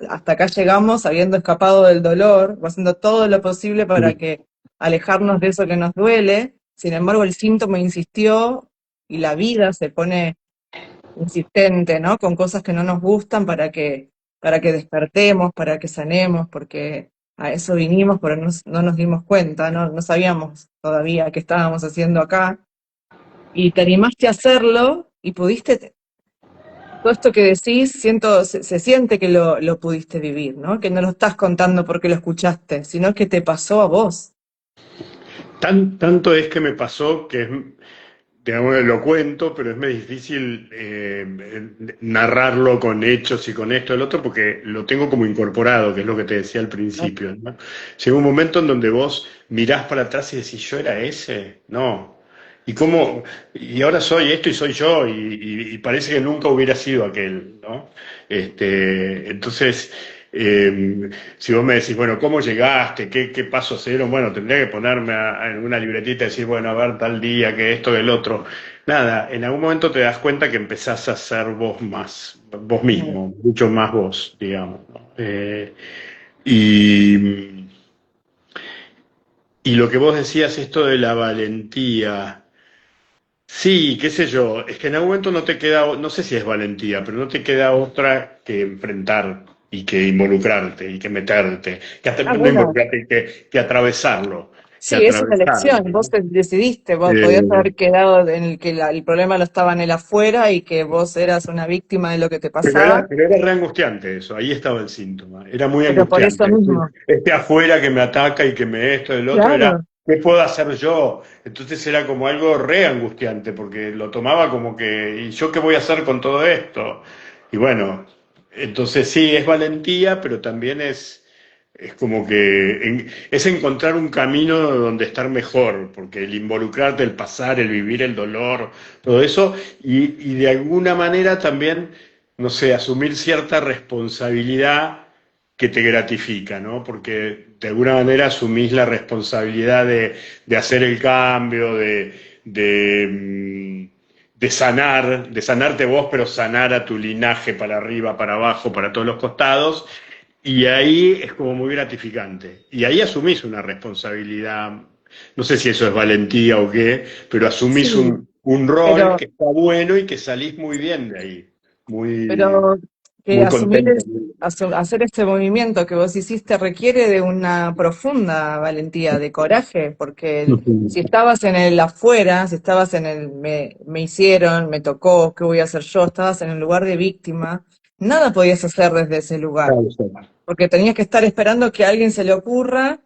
hasta acá llegamos habiendo escapado del dolor, o haciendo todo lo posible para que alejarnos de eso que nos duele. Sin embargo, el síntoma insistió y la vida se pone insistente, ¿no? Con cosas que no nos gustan para que despertemos, para que sanemos, porque a eso vinimos, pero no nos dimos cuenta, ¿no? No sabíamos todavía qué estábamos haciendo acá. Y te animaste a hacerlo y pudiste, todo esto que decís, se siente que lo pudiste vivir, ¿no? Que no lo estás contando porque lo escuchaste, sino que te pasó a vos. Tanto es que me pasó que es, digamos, lo cuento, pero es muy difícil narrarlo con hechos y con esto y el otro, porque lo tengo como incorporado, que es lo que te decía al ¿No? principio, ¿no? Llega un momento en donde vos mirás para atrás y decís, ¿yo era ese? No. ¿Y cómo? Y ahora soy esto y soy yo, y parece que nunca hubiera sido aquel, ¿no? Entonces, si vos me decís, bueno, ¿cómo llegaste? ¿Qué pasos se dieron? Bueno, tendría que ponerme en una libretita y decir, bueno, a ver, tal día, que esto, que el otro. Nada, en algún momento te das cuenta que empezás a ser vos más, vos mismo, mucho más vos, digamos, ¿no? Y, y lo que vos decías, esto de la valentía. Sí, qué sé yo, es que en algún momento no te queda, no sé si es valentía, pero no te queda otra que enfrentar y que involucrarte y que meterte, Ah, no bueno, involucrarte, que atravesarlo, que sí, es una atravesarlo, elección. Vos ¿no? decidiste, vos podías Eh, haber quedado en el que el problema lo estaba en el afuera y que vos eras una víctima de lo que te pasaba, pero era re angustiante eso, ahí estaba el síntoma, era muy pero por eso angustiante. mismo. Este afuera que me ataca y que me esto, el otro, era, Claro, ¿qué puedo hacer yo? Entonces era como algo re angustiante, porque lo tomaba como que, ¿y yo qué voy a hacer con todo esto? Y bueno, entonces sí, es valentía, pero también es como que es encontrar un camino donde estar mejor, porque el involucrarte, el pasar, el vivir el dolor, todo eso, y de alguna manera también, no sé, asumir cierta responsabilidad que te gratifica, ¿no? Porque de alguna manera asumís la responsabilidad de hacer el cambio, de sanarte vos, pero sanar a tu linaje para arriba, para abajo, para todos los costados, y ahí es como muy gratificante. Y ahí asumís una responsabilidad, no sé si eso es valentía o qué, pero asumís sí, un rol pero que está bueno y que salís muy bien de ahí, muy, Pero que muy asumir contento. hacer este movimiento que vos hiciste requiere de una profunda valentía, de coraje, porque si estabas en el afuera, si estabas en el me hicieron, me tocó, ¿qué voy a hacer yo? Estabas en el lugar de víctima, nada podías hacer desde ese lugar, porque tenías que estar esperando que a alguien se le ocurra,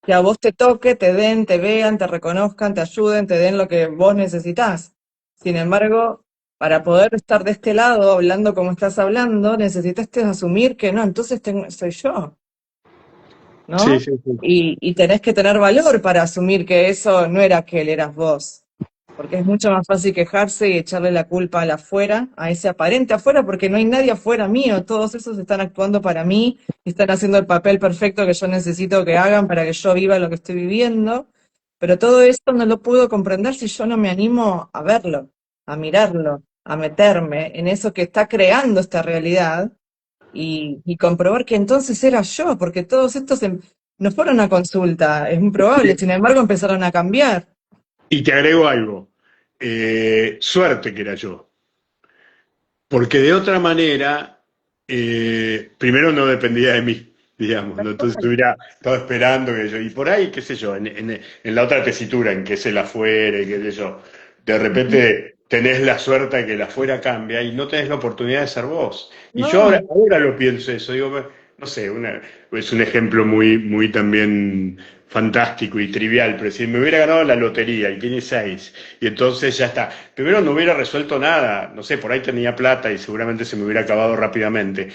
que a vos te toque, te den, te vean, te reconozcan, te ayuden, te den lo que vos necesitás. Sin embargo, para poder estar de este lado hablando como estás hablando, necesitaste asumir que no, entonces soy yo, Sí, ¿no? sí, sí. Y tenés que tener valor para asumir que eso no era aquel, eras vos. Porque es mucho más fácil quejarse y echarle la culpa al afuera, a ese aparente afuera, porque no hay nadie afuera mío, todos esos están actuando para mí y están haciendo el papel perfecto que yo necesito que hagan para que yo viva lo que estoy viviendo, pero todo esto no lo puedo comprender si yo no me animo a verlo, a mirarlo, a meterme en eso que está creando esta realidad y comprobar que entonces era yo, porque todos estos no fueron a consulta, es muy probable, sin embargo empezaron a cambiar. Y te agrego algo, suerte que era yo, porque de otra manera, primero no dependía de mí, digamos, ¿no? Entonces estuviera estado esperando que yo, y por ahí, qué sé yo, en la otra tesitura, en que es el afuera y qué sé yo, de repente tenés la suerte de que el afuera cambia y no tenés la oportunidad de ser vos. Y yo No, ahora lo pienso eso, digo, no sé, es un ejemplo muy también fantástico y trivial, pero si me hubiera ganado la lotería y tiene seis, y entonces ya está. Primero no hubiera resuelto nada, no sé, por ahí tenía plata y seguramente se me hubiera acabado rápidamente,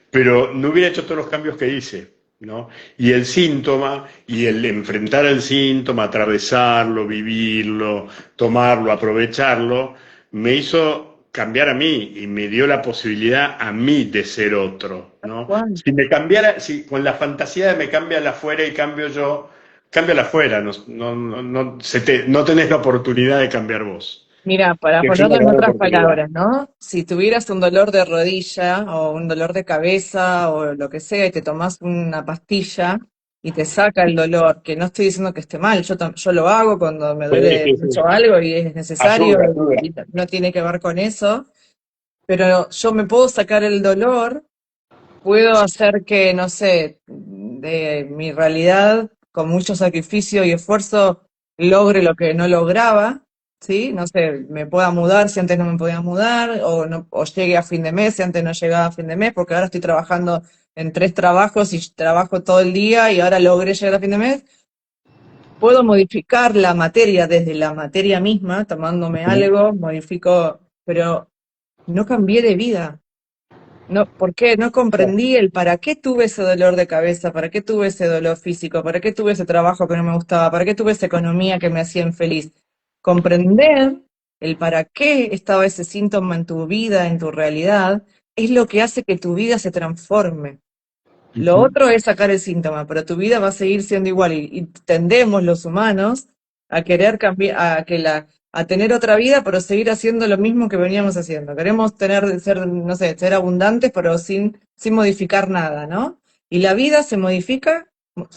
pero no hubiera hecho todos los cambios que hice, ¿no? Y el síntoma, y el enfrentar el síntoma, atravesarlo, vivirlo, tomarlo, aprovecharlo, me hizo cambiar a mí y me dio la posibilidad a mí de ser otro, ¿no? Juan. Si me cambiara, si con la fantasía de me cambia la afuera y cambio yo, cámbiala afuera, no tenés la oportunidad de cambiar vos. Mira, para Es una ponerlo en gran otras oportunidad. palabras, ¿no? Si tuvieras un dolor de rodilla o un dolor de cabeza o lo que sea y te tomás una pastilla y te saca el dolor, que no estoy diciendo que esté mal, yo lo hago cuando me Sí, duele sí, mucho sí. algo y es necesario Ayuda, ayuda. y no tiene que ver con eso, pero yo me puedo sacar el dolor. Puedo hacer que, no sé, de mi realidad, con mucho sacrificio y esfuerzo, logre lo que no lograba, ¿sí? No sé, me pueda mudar si antes no me podía mudar, o, no, o llegue a fin de mes si antes no llegaba a fin de mes, porque ahora estoy trabajando en 3 trabajos y trabajo todo el día y ahora logré llegar a fin de mes. Puedo modificar la materia desde la materia misma, tomándome algo, modifico, pero no cambié de vida. No, ¿por qué? No comprendí el para qué tuve ese dolor de cabeza, para qué tuve ese dolor físico, para qué tuve ese trabajo que no me gustaba, para qué tuve esa economía que me hacía infeliz. Comprender el para qué estaba ese síntoma en tu vida, en tu realidad, es lo que hace que tu vida se transforme. Lo Ujú. otro es sacar el síntoma, pero tu vida va a seguir siendo igual y tendemos los humanos a querer cambiar, a tener otra vida, pero seguir haciendo lo mismo que veníamos haciendo. Queremos ser, no sé, ser abundantes, pero sin modificar nada, ¿no? Y la vida se modifica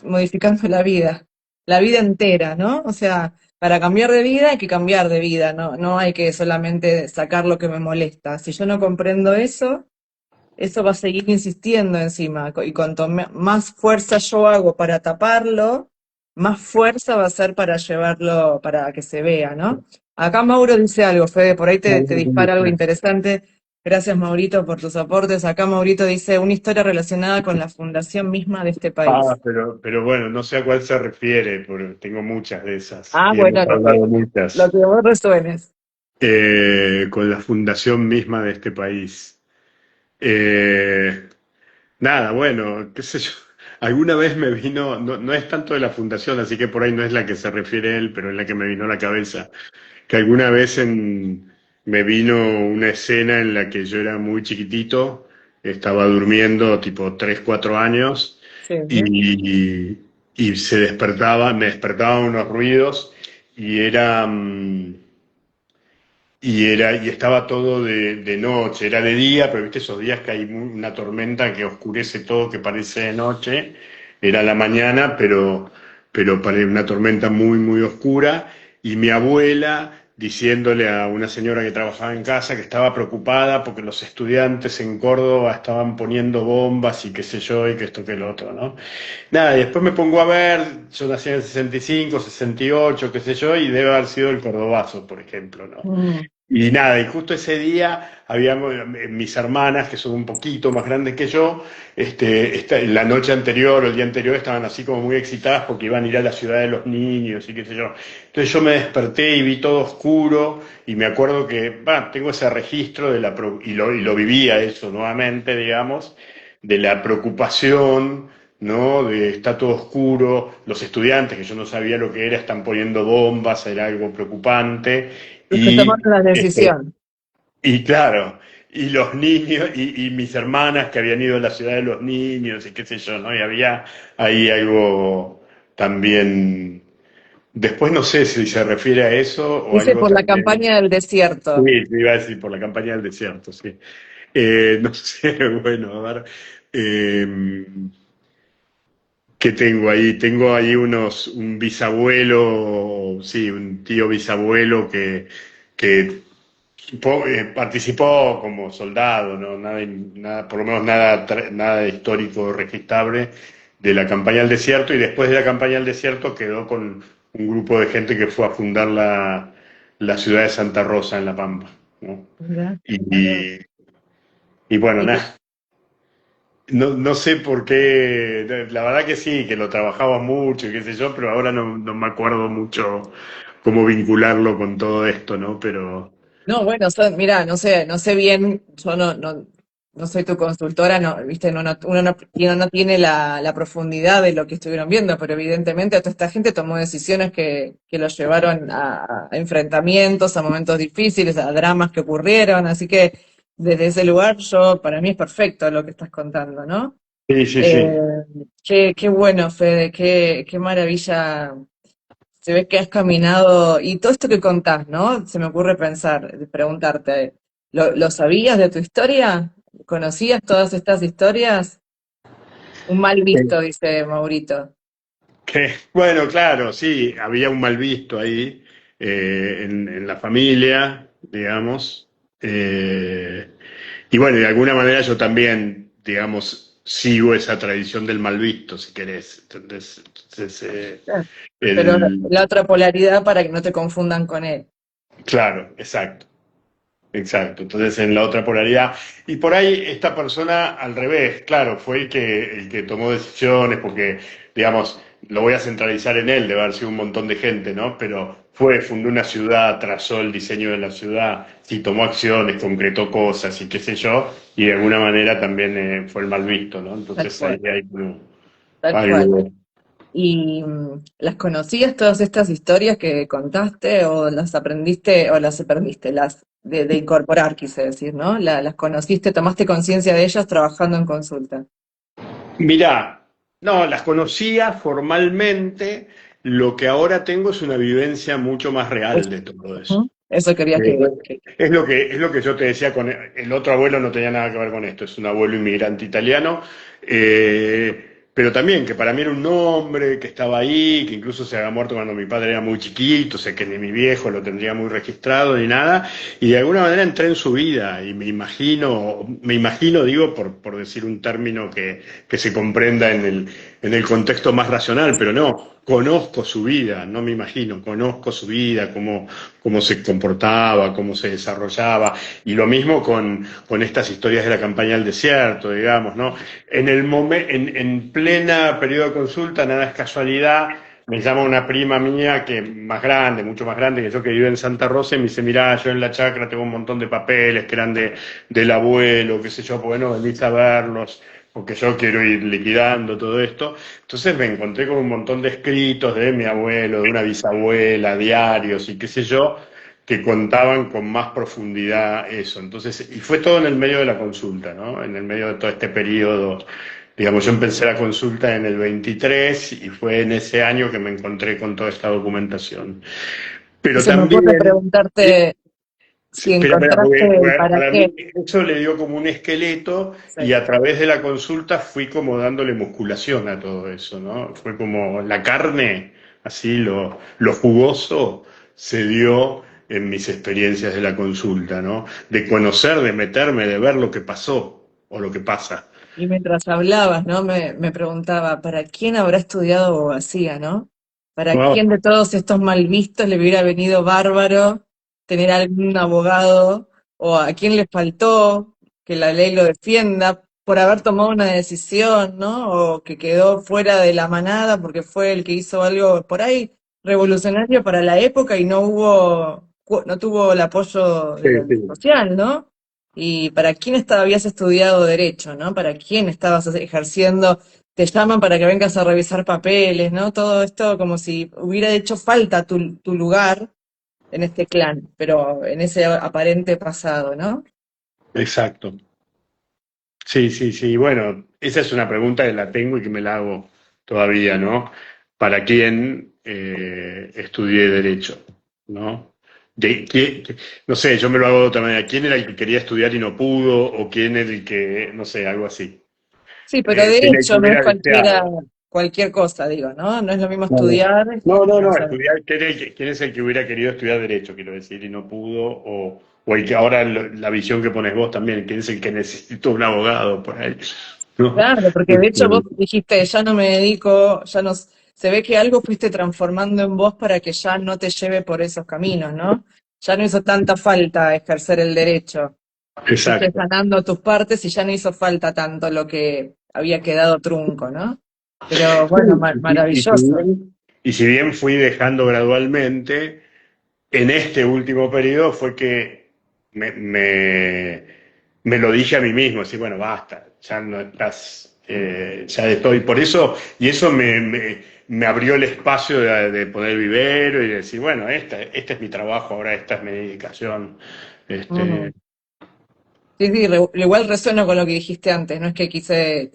modificando la vida entera, ¿no? O sea, para cambiar de vida hay que cambiar de vida, ¿no? No hay que solamente sacar lo que me molesta. Si yo no comprendo eso va a seguir insistiendo encima. Y cuanto más fuerza yo hago para taparlo, más fuerza va a ser para llevarlo, para que se vea, ¿no? Acá Mauro dice algo, Fede, por ahí te dispara algo interesante. Gracias, Maurito, por tus aportes. Acá Maurito dice una historia relacionada con la fundación misma de este país. Pero bueno, no sé a cuál se refiere, porque tengo muchas de esas Ah, y hemos bueno, hablado lo muchas que vos resuenes. con la fundación misma de este país. Eh, Nada, bueno, qué sé yo. Alguna vez me vino, no es tanto de la fundación, así que por ahí no es la que se refiere él, pero es la que me vino a la cabeza. Que alguna vez me vino una escena en la que yo era muy chiquitito, estaba durmiendo tipo 3 4 años Sí. y, y me despertaban unos ruidos y y estaba todo de noche, era de día, pero viste esos días que hay una tormenta que oscurece todo, que parece de noche, era la mañana, pero para una tormenta muy, muy oscura, y mi abuela diciéndole a una señora que trabajaba en casa que estaba preocupada porque los estudiantes en Córdoba estaban poniendo bombas y qué sé yo, y que esto que lo otro, ¿no? Nada, y después me pongo a ver, yo nací en el 65, 68, qué sé yo, y debe haber sido el Cordobazo, por ejemplo, ¿no? Mm. Y nada, y justo ese día habíamos, mis hermanas, que son un poquito más grandes que yo, la noche anterior o el día anterior estaban así como muy excitadas porque iban a ir a la ciudad de los niños y qué sé yo. Entonces yo me desperté y vi todo oscuro y me acuerdo que, tengo ese registro y lo vivía eso nuevamente, digamos, de la preocupación, ¿no? De está todo oscuro, los estudiantes, que yo no sabía lo que era, están poniendo bombas, era algo preocupante. Los que Y, tomaron la este, decisión. y claro, y los niños, y mis hermanas que habían ido a la ciudad de los niños, y qué sé yo, ¿no? Y había ahí algo también. Después no sé si se refiere a eso o Dice algo por la también. campaña del Sí, desierto. iba a decir por la campaña del desierto, sí. No sé, bueno, a ver. eh, ¿Qué tengo ahí? Tengo ahí un bisabuelo, sí, un tío bisabuelo que participó como soldado, ¿no? Nada, por lo menos nada histórico registrable de la campaña del desierto, y después de la campaña del desierto quedó con un grupo de gente que fue a fundar la ciudad de Santa Rosa en La Pampa, ¿no? Mira. Y, y bueno, Y nada. No sé por qué, la verdad que sí, que lo trabajaba mucho y qué sé yo, pero ahora no me acuerdo mucho cómo vincularlo con todo esto, ¿no? Pero no, bueno, mira, no sé bien, yo no soy tu consultora, no, viste, uno no tiene la profundidad de lo que estuvieron viendo, pero evidentemente toda esta gente tomó decisiones que los llevaron a enfrentamientos, a momentos difíciles, a dramas que ocurrieron, así que desde ese lugar para mí es perfecto lo que estás contando, ¿no? Sí, sí, sí. Eh, qué bueno, Fede, qué maravilla. Se ve que has caminado y todo esto que contás, ¿no? Se me ocurre pensar, preguntarte, ¿lo sabías de tu historia? ¿Conocías todas estas historias? Un mal visto, dice Maurito. Bueno, claro, sí, había un mal visto ahí en la familia, digamos. Eh, y bueno, de alguna manera yo también, digamos, sigo esa tradición del mal visto, si querés. Entonces, Claro. Pero el, la otra polaridad para que no te confundan con él. claro, exacto. Exacto, entonces en la otra polaridad. Y por ahí esta persona al revés, claro, fue el que tomó decisiones, porque, digamos, lo voy a centralizar en él, debe haber sido un montón de gente, ¿no? Pero fundó una ciudad, trazó el diseño de la ciudad, sí, tomó acciones, concretó cosas y qué sé yo, y de alguna manera también fue el mal visto, ¿no? Tal Entonces ahí cual, hay como tal cual. algo. ¿Y las conocías todas estas historias que contaste o las aprendiste o las aprendiste, las de incorporar, quise decir, ¿no? Las conociste, tomaste conciencia de ellas trabajando en consulta. Mirá, no, las conocía formalmente, lo que ahora tengo es una vivencia mucho más real de todo eso. Ujú. Eso quería Eh, que- es lo que yo te decía con el otro abuelo, no tenía nada que ver con esto, es un abuelo inmigrante italiano, pero también que para mí era un hombre que estaba ahí, que incluso se había muerto cuando mi padre era muy chiquito, o sea que ni mi viejo lo tendría muy registrado ni nada, y de alguna manera entré en su vida y me imagino, digo, por decir un término que se comprenda en el contexto más racional, pero no, conozco su vida, no me imagino, conozco su vida, cómo se comportaba, cómo se desarrollaba, y lo mismo con estas historias de la campaña del desierto, digamos, ¿no? En plena periodo de consulta, nada es casualidad, me llama una prima mía que más grande, mucho más grande que yo, que vive en Santa Rosa, y me dice, mirá, yo en la chacra tengo un montón de papeles que eran del abuelo, qué sé yo, pues bueno, venís a verlos, porque yo quiero ir liquidando todo esto. Entonces me encontré con un montón de escritos de mi abuelo, de una bisabuela, diarios y qué sé yo, que contaban con más profundidad eso. Entonces, y fue todo en el medio de la consulta, ¿no? En el medio de todo este periodo. Digamos, yo empecé la consulta en el 23 y fue en ese año que me encontré con toda esta documentación. Y Pero se me ocurre también, preguntarte sí, si espera, encontraste el porque para para mí qué. eso le dio como un esqueleto y Sí. a través de la consulta fui como dándole musculación a todo eso, ¿no? Fue como la carne, así lo jugoso se dio en mis experiencias de la consulta, ¿no? De conocer, de meterme, de ver lo que pasó o lo que pasa. Y mientras hablabas, ¿no? Me preguntaba, ¿para quién habrá estudiado abogacía, ¿no? ¿Para Wow. quién de todos estos mal vistos le hubiera venido bárbaro tener algún abogado? ¿O a quién le faltó que la ley lo defienda por haber tomado una decisión, ¿no? O que quedó fuera de la manada porque fue el que hizo algo por ahí revolucionario para la época y no tuvo el apoyo Sí, sí. social, ¿no? Y para quién habías estudiado derecho, ¿no? Para quién estabas ejerciendo, te llaman para que vengas a revisar papeles, ¿no? Todo esto como si hubiera hecho falta tu lugar en este clan, pero en ese aparente pasado, ¿no? Exacto. Sí, sí, sí. Bueno, esa es una pregunta que la tengo y que me la hago todavía, ¿no? ¿Para quién estudié derecho? ¿No? No sé, yo me lo hago de otra manera. ¿Quién era el que quería estudiar y no pudo? ¿O quién era el que, no sé, algo así? Sí, pero ¿Quién era el que derecho no es hubiera deseado? cualquier cosa, digo, ¿no? No es lo mismo No, estudiar. no, no, O no, sea, estudiar, ¿quién es el que hubiera querido estudiar derecho, quiero decir, y no pudo? O el que ahora la visión que pones vos también, ¿quién es el que necesitó un abogado por ahí? ¿No? claro, porque de hecho vos dijiste, ya no me dedico, ya no, se ve que algo fuiste transformando en vos para que ya no te lleve por esos caminos, ¿no? Ya no hizo tanta falta ejercer el derecho. Fuiste Exacto. sanando tus partes y ya no hizo falta tanto lo que había quedado trunco, ¿no? Pero Sí, bueno, y si maravilloso. bien fui dejando gradualmente, en este último periodo fue que me lo dije a mí mismo, así, bueno, basta, ya no estás, ya estoy. Por eso, y eso me abrió el espacio de poder vivero y decir, bueno, este es mi trabajo, ahora esta es mi dedicación. Ujú. Este, Sí, sí, igual resueno con lo que dijiste antes, no es que quise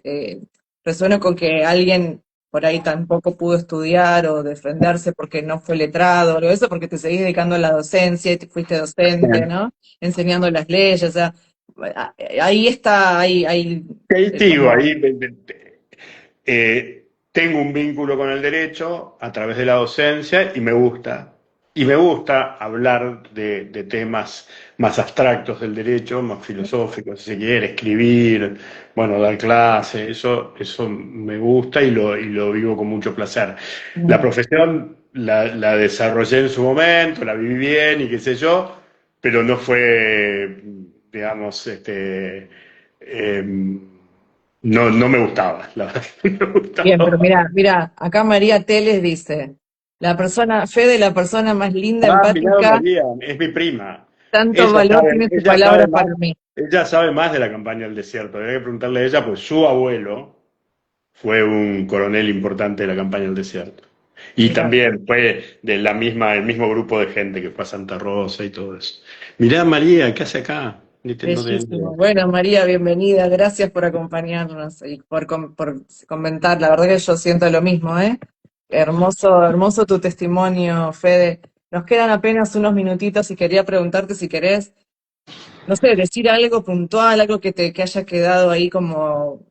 resueno con que alguien por ahí tampoco pudo estudiar o defenderse porque no fue letrado o algo de eso, porque te seguís dedicando a la docencia y te fuiste docente, ¿no? Enseñando las leyes, o sea, ahí está, ahí Ahí sigo, como... ahí tengo un vínculo con el derecho a través de la docencia y me gusta. Y me gusta hablar de temas más abstractos del derecho, más filosóficos, si se quiere, escribir, bueno, dar clases, eso me gusta y lo vivo con mucho placer. La profesión la desarrollé en su momento, la viví bien y qué sé yo, pero no fue, digamos, no me gustaba, la verdad que no me Bien, pero gustaba. mira, acá María Teles dice, la persona, Fede, la persona más linda, Ah, mirá, empática, María, es mi prima. tanto valor tiene su palabra para mí. Ella sabe más de la campaña del desierto. Habría que preguntarle a ella, pues su abuelo fue un coronel importante de la campaña del desierto. Y Mira, también fue de la misma, el mismo grupo de gente que fue a Santa Rosa y todo eso. Mirá, María, ¿qué hace acá? No tenía ni idea. bellísimo. Bueno, María, bienvenida. Gracias por acompañarnos y por comentar. La verdad que yo siento lo mismo, ¿eh? Hermoso, hermoso tu testimonio, Fede. Nos quedan apenas unos minutitos y quería preguntarte si querés, no sé, decir algo puntual, algo que haya quedado ahí como,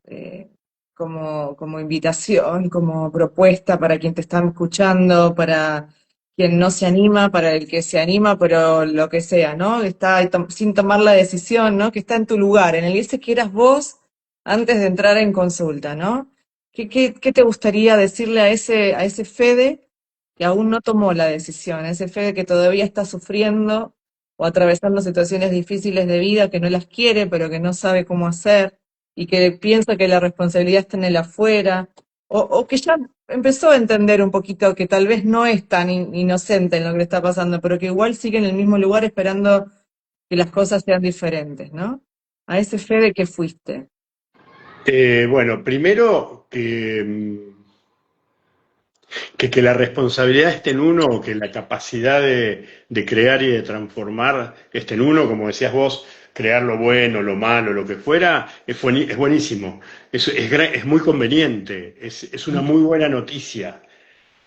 como invitación, como propuesta para quien te está escuchando, para quien no se anima, para el que se anima, pero lo que sea, ¿no? Está ahí sin tomar la decisión, ¿no? Que está en tu lugar, en el ese que eras vos antes de entrar en consulta, ¿no? ¿Qué te gustaría decirle a ese Fede que aún no tomó la decisión, a ese Fede que todavía está sufriendo o atravesando situaciones difíciles de vida que no las quiere, pero que no sabe cómo hacer, y que piensa que la responsabilidad está en el afuera, o que ya empezó a entender un poquito que tal vez no es tan inocente en lo que le está pasando, pero que igual sigue en el mismo lugar esperando que las cosas sean diferentes, ¿no? A ese Fede que fuiste. Bueno, primero que la responsabilidad esté en uno, que la capacidad de crear y de transformar esté en uno, como decías vos, crear lo bueno, lo malo, lo que fuera, es buenísimo, es muy conveniente, es una muy buena noticia,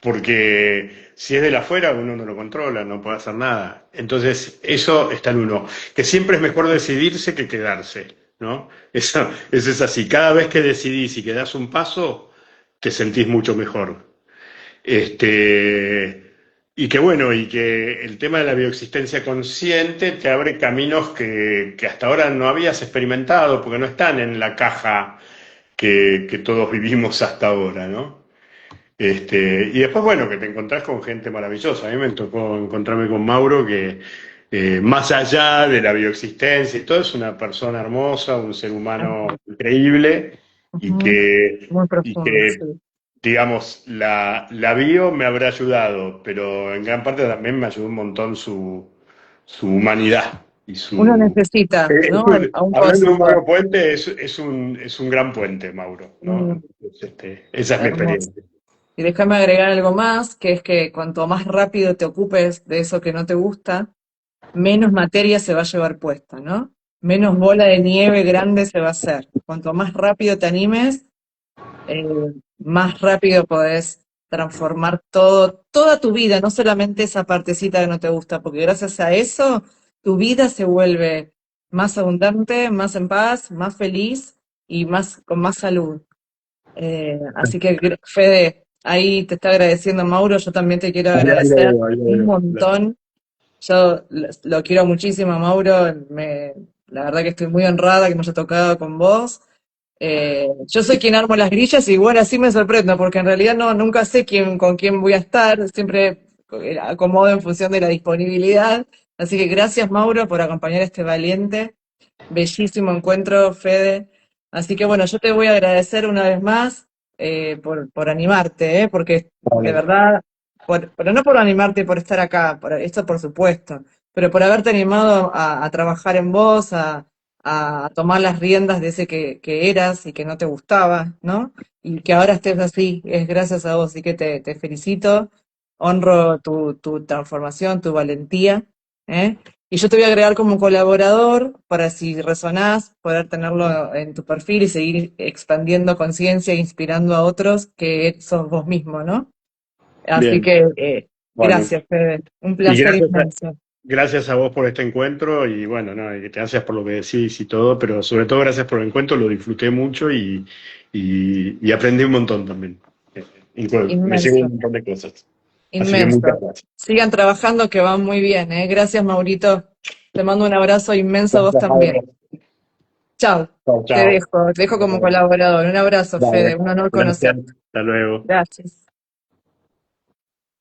porque si es de la afuera uno no lo controla, no puede hacer nada. Entonces, eso está en uno, que siempre es mejor decidirse que quedarse, ¿no? Eso es así, cada vez que decidís y que das un paso, te sentís mucho mejor. Este, y que bueno, y que el tema de la bioexistencia consciente te abre caminos que hasta ahora no habías experimentado, porque no están en la caja que todos vivimos hasta ahora, ¿no? Y después, bueno, que te encontrás con gente maravillosa. A mí me tocó encontrarme con Mauro, que más allá de la bioexistencia y todo, es una persona hermosa, un ser humano increíble y Ujú. Muy y profundo, que sí. digamos, la bio me habrá ayudado, pero en gran parte también me ayudó un montón su humanidad y Uno su... necesita, ¿no? A un Hablando de un consultor. Mauro Puente, es un gran puente, Mauro, ¿no? Mm, Entonces, esa es mi hermoso. experiencia. Y déjame agregar algo más, que es que cuanto más rápido te ocupes de eso que no te gusta, menos materia se va a llevar puesta, ¿no? Menos bola de nieve grande se va a hacer. Cuanto más rápido te animes, eh, más rápido podés transformar todo, toda tu vida, no solamente esa partecita que no te gusta, porque gracias a eso tu vida se vuelve más abundante, más en paz, más feliz y más, con más salud. Así que, Fede, ahí te está agradeciendo Mauro, yo también te quiero agradecer Ahí lo un veo. montón. Yo lo quiero muchísimo, Mauro. La verdad que estoy muy honrada que me haya tocado con vos. Yo soy quien armo las grillas y bueno, así me sorprendo, porque en realidad no, nunca sé con quién voy a estar, siempre acomodo en función de la disponibilidad. Así que gracias, Mauro, por acompañar a este valiente, bellísimo encuentro, Fede. Así que bueno, yo te voy a agradecer una vez más por animarte, porque de Vale. verdad, pero no por animarte por estar acá, esto por supuesto, pero por haberte animado a trabajar en vos, a tomar las riendas de ese que eras y que no te gustaba, ¿no? Y que ahora estés así, es gracias a vos, así que te felicito, honro tu transformación, tu valentía, ¿eh? Y yo te voy a agregar como colaborador para si resonás, poder tenerlo en tu perfil y seguir expandiendo conciencia e inspirando a otros que sos vos mismo, ¿no? Así Bien, que bueno. gracias, Fede. Un Y placer inmenso. gracias a vos por este encuentro y bueno, no, y gracias por lo que decís y todo, pero sobre todo gracias por el encuentro, lo disfruté mucho y aprendí un montón también. Me llegó Inmenso, un montón de cosas. Así que muchas inmenso. gracias. Sigan trabajando que van muy bien, ¿eh? Gracias, Maurito. Te mando un abrazo inmenso a vos Gracias, también. Jairo. Chao. Chao, Te chao. dejo como colaborador. Un abrazo, Fede. Vale, Un honor gracias. conocerte. Hasta luego. Gracias.